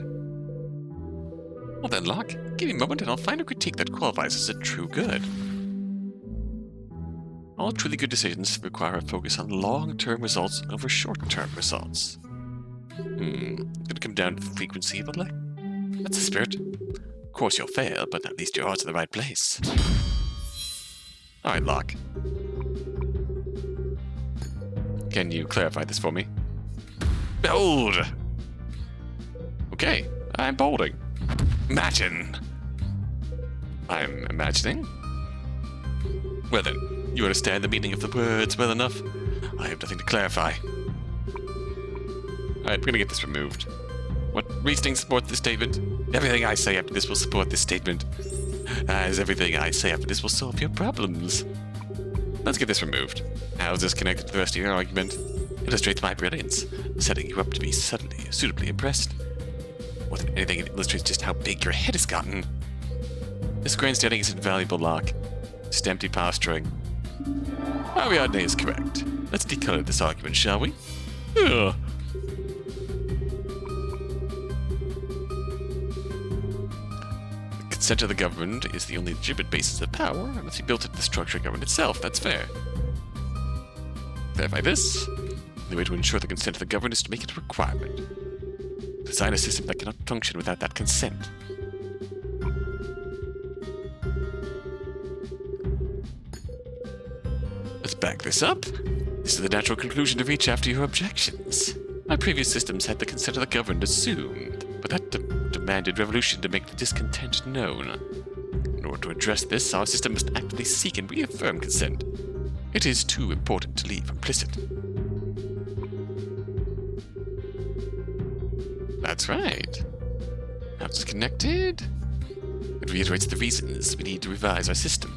Well then, Locke, give me a moment and I'll find a critique that qualifies as a true good. All truly good decisions require a focus on long-term results over short-term results. It's gonna come down to the frequency of elect. That's the spirit. Of course you'll fail, but at least your heart's in the right place. Alright, Locke. Can you clarify this for me? Bold! Okay, I'm bolding. Imagine. I'm imagining? Well then, you understand the meaning of the words well enough. I have nothing to clarify. Alright, we're gonna get this removed. What reasoning supports this statement? Everything I say after this will support this statement. As everything I say after this will solve your problems. Let's get this removed. How is this connected to the rest of your argument? Illustrates my brilliance, setting you up to be suitably impressed. More than anything, it illustrates just how big your head has gotten. This grandstanding is invaluable, Locke. Just empty posturing. Ariadne is correct. Let's decolor this argument, shall we? Ugh. The consent of the government is the only legitimate basis of power, unless you built it into the structure of government itself. That's fair. Verify this. The way to ensure the consent of the governed is to make it a requirement. Design a system that cannot function without that consent. Let's back this up. This is the natural conclusion to reach after your objections. My previous systems had the consent of the governed assumed, but that demanded revolution to make the discontent known. In order to address this, our system must actively seek and reaffirm consent. It is too important to leave implicit. That's right. How it's connected? It reiterates the reasons we need to revise our system.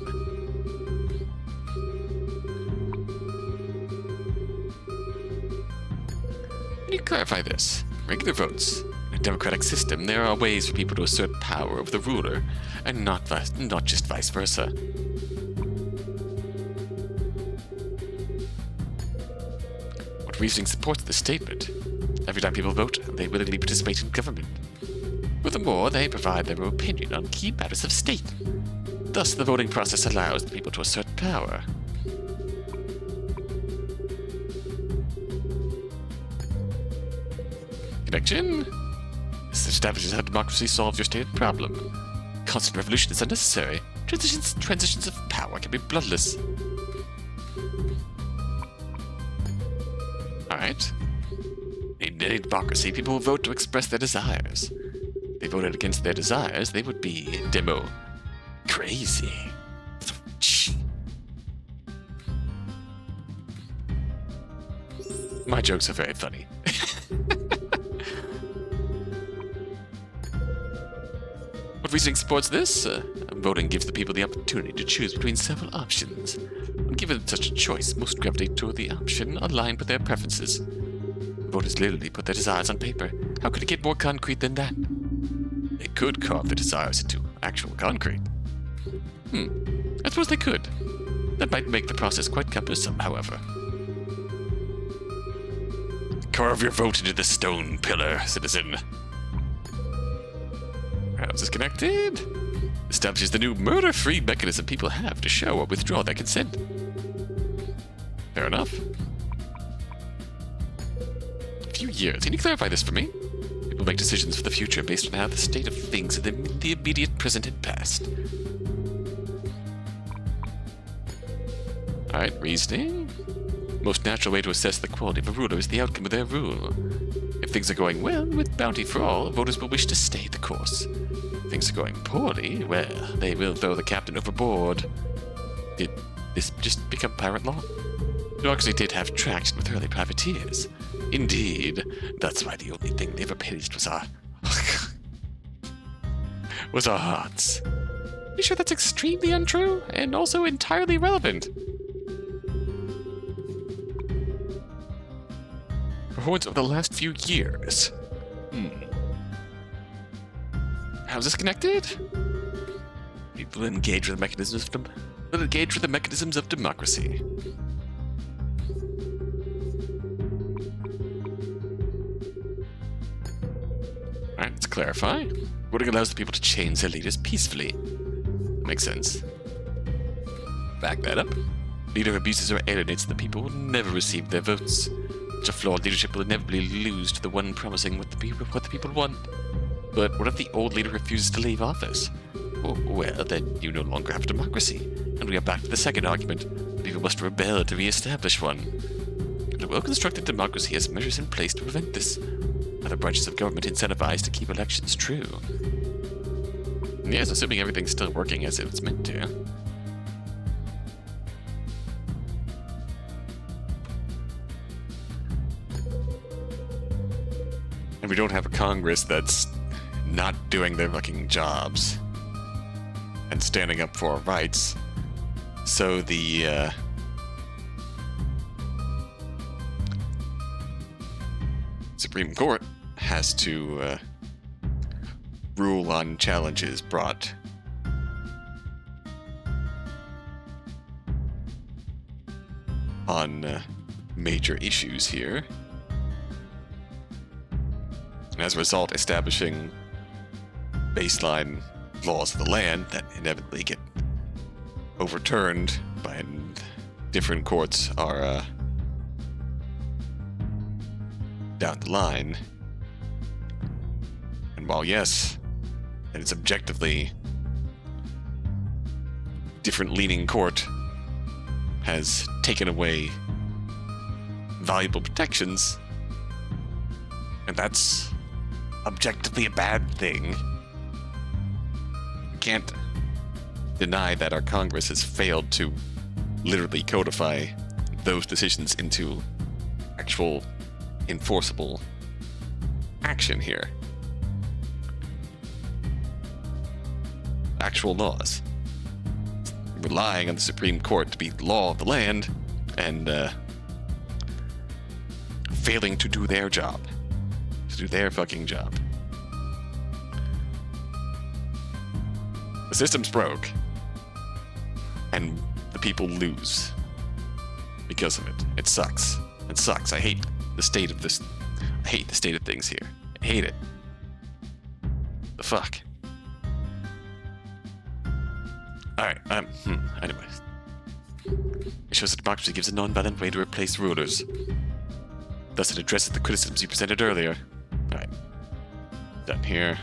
Can you clarify this? Regular votes. In a democratic system, there are ways for people to assert power over the ruler, and not just vice versa. What reasoning supports this statement? Every time people vote, they willingly participate in government. Furthermore, they provide their opinion on key matters of state. Thus, the voting process allows the people to assert power. Connection? This establishes how democracy solves your stated problem. Constant revolution is unnecessary. Transitions of power can be bloodless. Alright. In any democracy, people will vote to express their desires. If they voted against their desires, they would be demo crazy. My jokes are very funny. What reasoning supports this? Voting gives the people the opportunity to choose between several options. When given such a choice, most gravitate toward the option aligned with their preferences. Voters literally put their desires on paper. How could it get more concrete than that? They could carve their desires into actual concrete. I suppose they could. That might make the process quite cumbersome, however. Carve your vote into the stone pillar, citizen. How's this connected? Establishes the new murder-free mechanism people have to show or withdraw their consent. Fair enough. A few years. Can you clarify this for me? People make decisions for the future based on how the state of things in the immediate present and past. Alright, reasoning. Most natural way to assess the quality of a ruler is the outcome of their rule. If things are going well, with bounty for all, voters will wish to stay the course. If things are going poorly, well, they will throw the captain overboard. Did this just become pirate law? Democracy did have traction with early privateers. Indeed, that's why the only thing they ever pillaged was our... was our hearts. You sure that's extremely untrue, and also entirely relevant? Performance over the last few years. How's this connected? People engage with the mechanisms of democracy. Alright, let's clarify. Voting allows the people to change their leaders peacefully. Makes sense. Back that up. Leader who abuses or alienates the people will never receive their votes. Such a flawed leadership will inevitably lose to the one promising what the people want. But what if the old leader refuses to leave office? Well, then you no longer have democracy. And we are back to the second argument. People must rebel to re-establish one. And a well-constructed democracy has measures in place to prevent this. Other branches of government incentivized to keep elections true. Yes, assuming everything's still working as it's meant to. And we don't have a Congress that's not doing their fucking jobs and standing up for our rights. So the Supreme Court has to rule on challenges brought on major issues here. And as a result, establishing baseline laws of the land that inevitably get overturned by different courts are down the line. And while yes, and it's objectively different leaning court has taken away valuable protections, and that's objectively a bad thing, we can't deny that our Congress has failed to literally codify those decisions into actual enforceable action here. Actual laws. Relying on the Supreme Court to be the law of the land and failing to do their job. To do their fucking job. The system's broke. And the people lose because of it. It sucks. It sucks. I hate the state of this. I hate the state of things here. I hate it. The fuck? Alright, anyways. It shows that democracy gives a non-violent way to replace rulers. Thus it addresses the criticisms you presented earlier. Alright. Done here.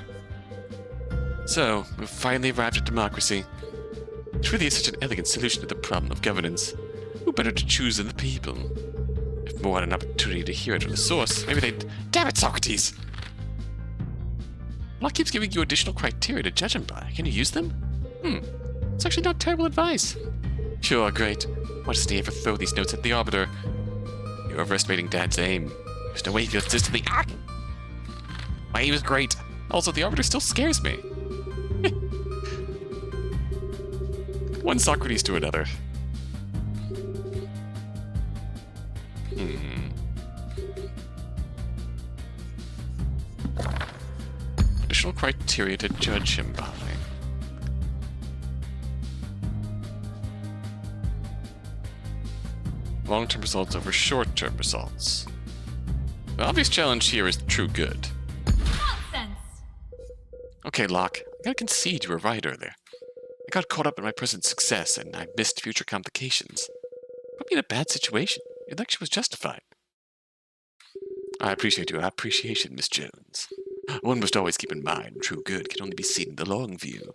So, we've finally arrived at democracy. It really is such an elegant solution to the problem of governance. Who better to choose than the people? If more had an opportunity to hear it from the source, maybe they'd... Damn it, Socrates! Locke keeps giving you additional criteria to judge him by. Can you use them? It's actually not terrible advice. Sure, great. Why doesn't he ever throw these notes at the Arbiter? You're overestimating Dad's aim. There's no way he feels distantly... Ah! My aim is great. Also, the Arbiter still scares me. One Socrates to another. Additional criteria to judge him by. Long-term results over short-term results. The obvious challenge here is true good. Nonsense! Okay, Locke, I gotta concede you were right earlier. I got caught up in my present success, and I missed future complications. Put me in a bad situation. Your lecture was justified. I appreciate your appreciation, Miss Jones. One must always keep in mind true good can only be seen in the long view.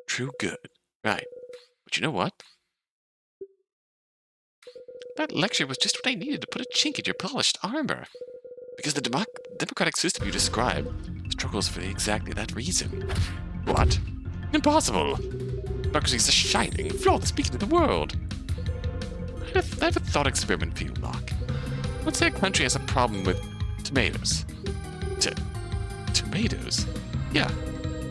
True good. Right. But you know what? That lecture was just what I needed to put a chink in your polished armor. Because the democratic system you describe struggles for exactly that reason. What? Impossible! Democracy is a shining, flawless beacon of the world. I have a thought experiment for you, Locke. Let's say a country has a problem with tomatoes. Tomatoes? Yeah.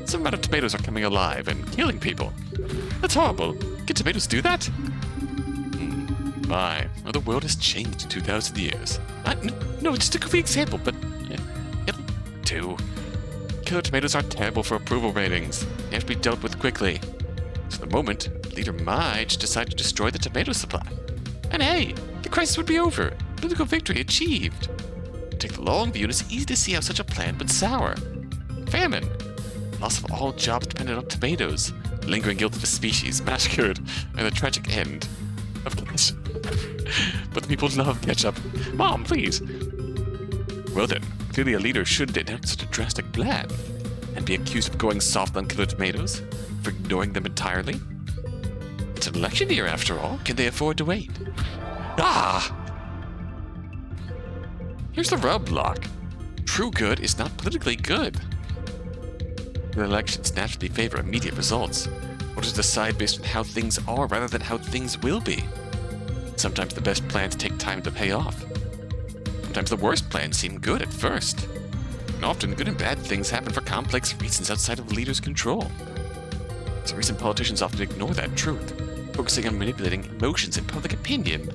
Some amount of tomatoes are coming alive and killing people. That's horrible. Can tomatoes do that? My, well, the world has changed in 2,000 years. No, it's just a goofy example, but it'll do. Killer tomatoes are terrible for approval ratings. They have to be dealt with quickly. So the moment, leader might decide to destroy the tomato supply. And hey, the crisis would be over. Political victory achieved. Take the long view, and it's easy to see how such a plan would sour. Famine. Loss of all jobs dependent on tomatoes. Lingering guilt of the species, massacred, and the tragic end of ketchup. But the people love ketchup. Mom, please. Well then, clearly a leader shouldn't enact such a drastic plan and be accused of going soft on killer tomatoes, for ignoring them entirely. It's an election year after all. Can they afford to wait? Ah! Here's the rub, Locke. True good is not politically good. The elections naturally favor immediate results, or to decide based on how things are rather than how things will be. Sometimes the best plans take time to pay off. Sometimes the worst plans seem good at first. And often good and bad things happen for complex reasons outside of the leader's control. It's the reason politicians often ignore that truth, focusing on manipulating emotions and public opinion.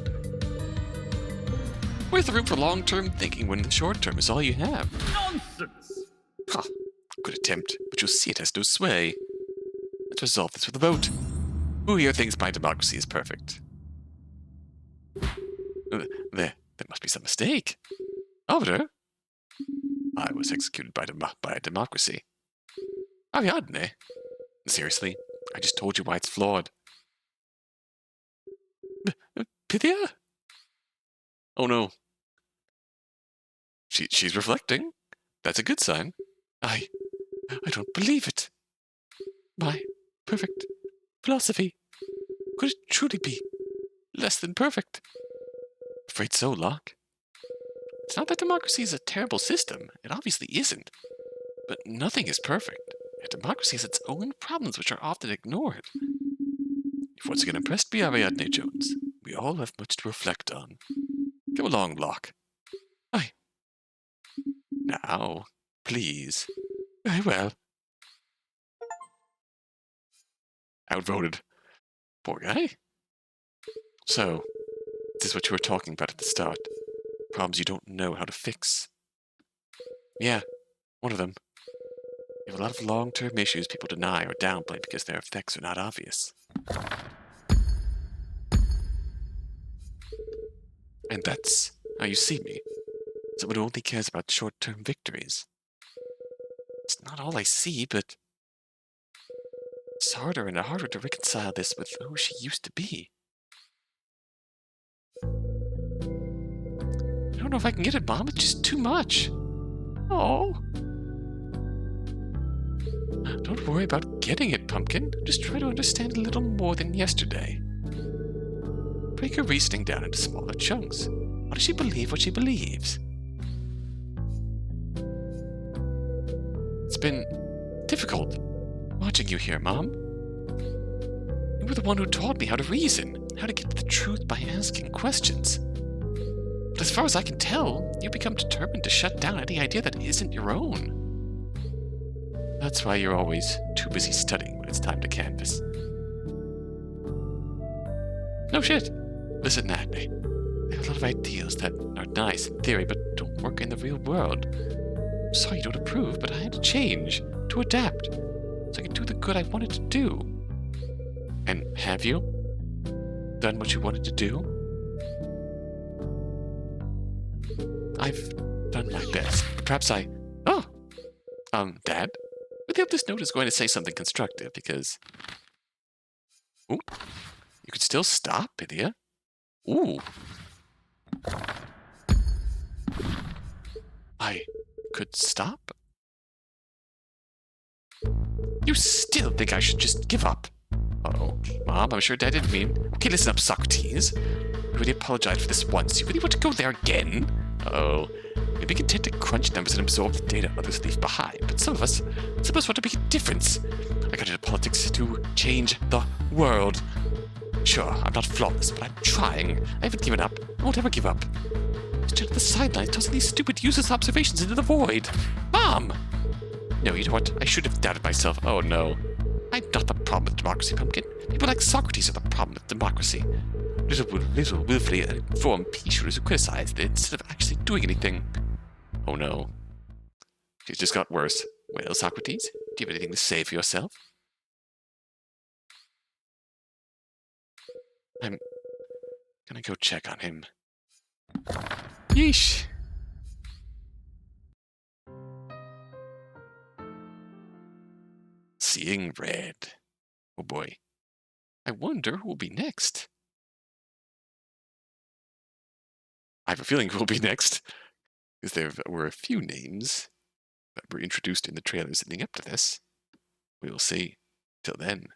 Where's the room for long-term thinking when the short-term is all you have? Nonsense! Huh. Good attempt, but you'll see it has no sway. Let's resolve this with a vote. Who here thinks my democracy is perfect? There must be some mistake. Arbiter? I was executed by a democracy. Ariadne? Seriously, I just told you why it's flawed. Pythia? Oh no. She's reflecting. That's a good sign. I don't believe it. My perfect philosophy. Could it truly be less than perfect? Afraid so, Locke. It's not that democracy is a terrible system. It obviously isn't. But nothing is perfect. And democracy has its own problems which are often ignored. You've once again impressed me, Ariadne Jones. We all have much to reflect on. Come along, Locke. Aye. Now, please. Very well. Outvoted. Poor guy. So, this is what you were talking about at the start. Problems you don't know how to fix. Yeah, one of them. You have a lot of long-term issues people deny or downplay because their effects are not obvious. And that's how you see me. Someone who only cares about short-term victories. It's not all I see, but it's harder and harder to reconcile this with who she used to be. I don't know if I can get it, Mom. It's just too much. Oh. Don't worry about getting it, Pumpkin. Just try to understand a little more than yesterday. Break her reasoning down into smaller chunks. Why does she believe what she believes? It's been difficult watching you here, Mom. You were the one who taught me how to reason, how to get to the truth by asking questions. But as far as I can tell, you've become determined to shut down any idea that isn't your own. That's why you're always too busy studying when it's time to canvass. No shit. Listen at me. I have a lot of ideals that are nice in theory, but don't work in the real world. I'm sorry you don't approve, but I had to change, to adapt, so I could do the good I wanted to do. And have you done what you wanted to do? I've done my best. Perhaps I... Oh! Dad? I hope this note is going to say something constructive, because... Ooh. You could still stop, Pythia. Ooh. I could stop? You still think I should just give up? Uh-oh. Mom, I'm sure Dad didn't mean... Okay, listen up, Socrates. You really apologize for this once. You really want to go there again? Uh-oh. We'd be content to crunch numbers and absorb the data others leave behind, but some of us want to make a difference. I got into politics to change the world. Sure, I'm not flawless, but I'm trying. I haven't given up. I won't ever give up. Just at the sidelines, tossing these stupid, useless observations into the void. Mom! No, you know what? I should have doubted myself. Oh, no. I'm not the problem with democracy, Pumpkin. People like Socrates are the problem with democracy. Little willfully informed pea-shooters who criticize it instead of actually doing anything. Oh, no. It just got worse. Well, Socrates, do you have anything to say for yourself? I'm gonna go check on him. Yeesh. Seeing red. Oh boy. I wonder who will be next. I have a feeling who will be next, because there were a few names that were introduced in the trailers leading up to this. We will see. Till then.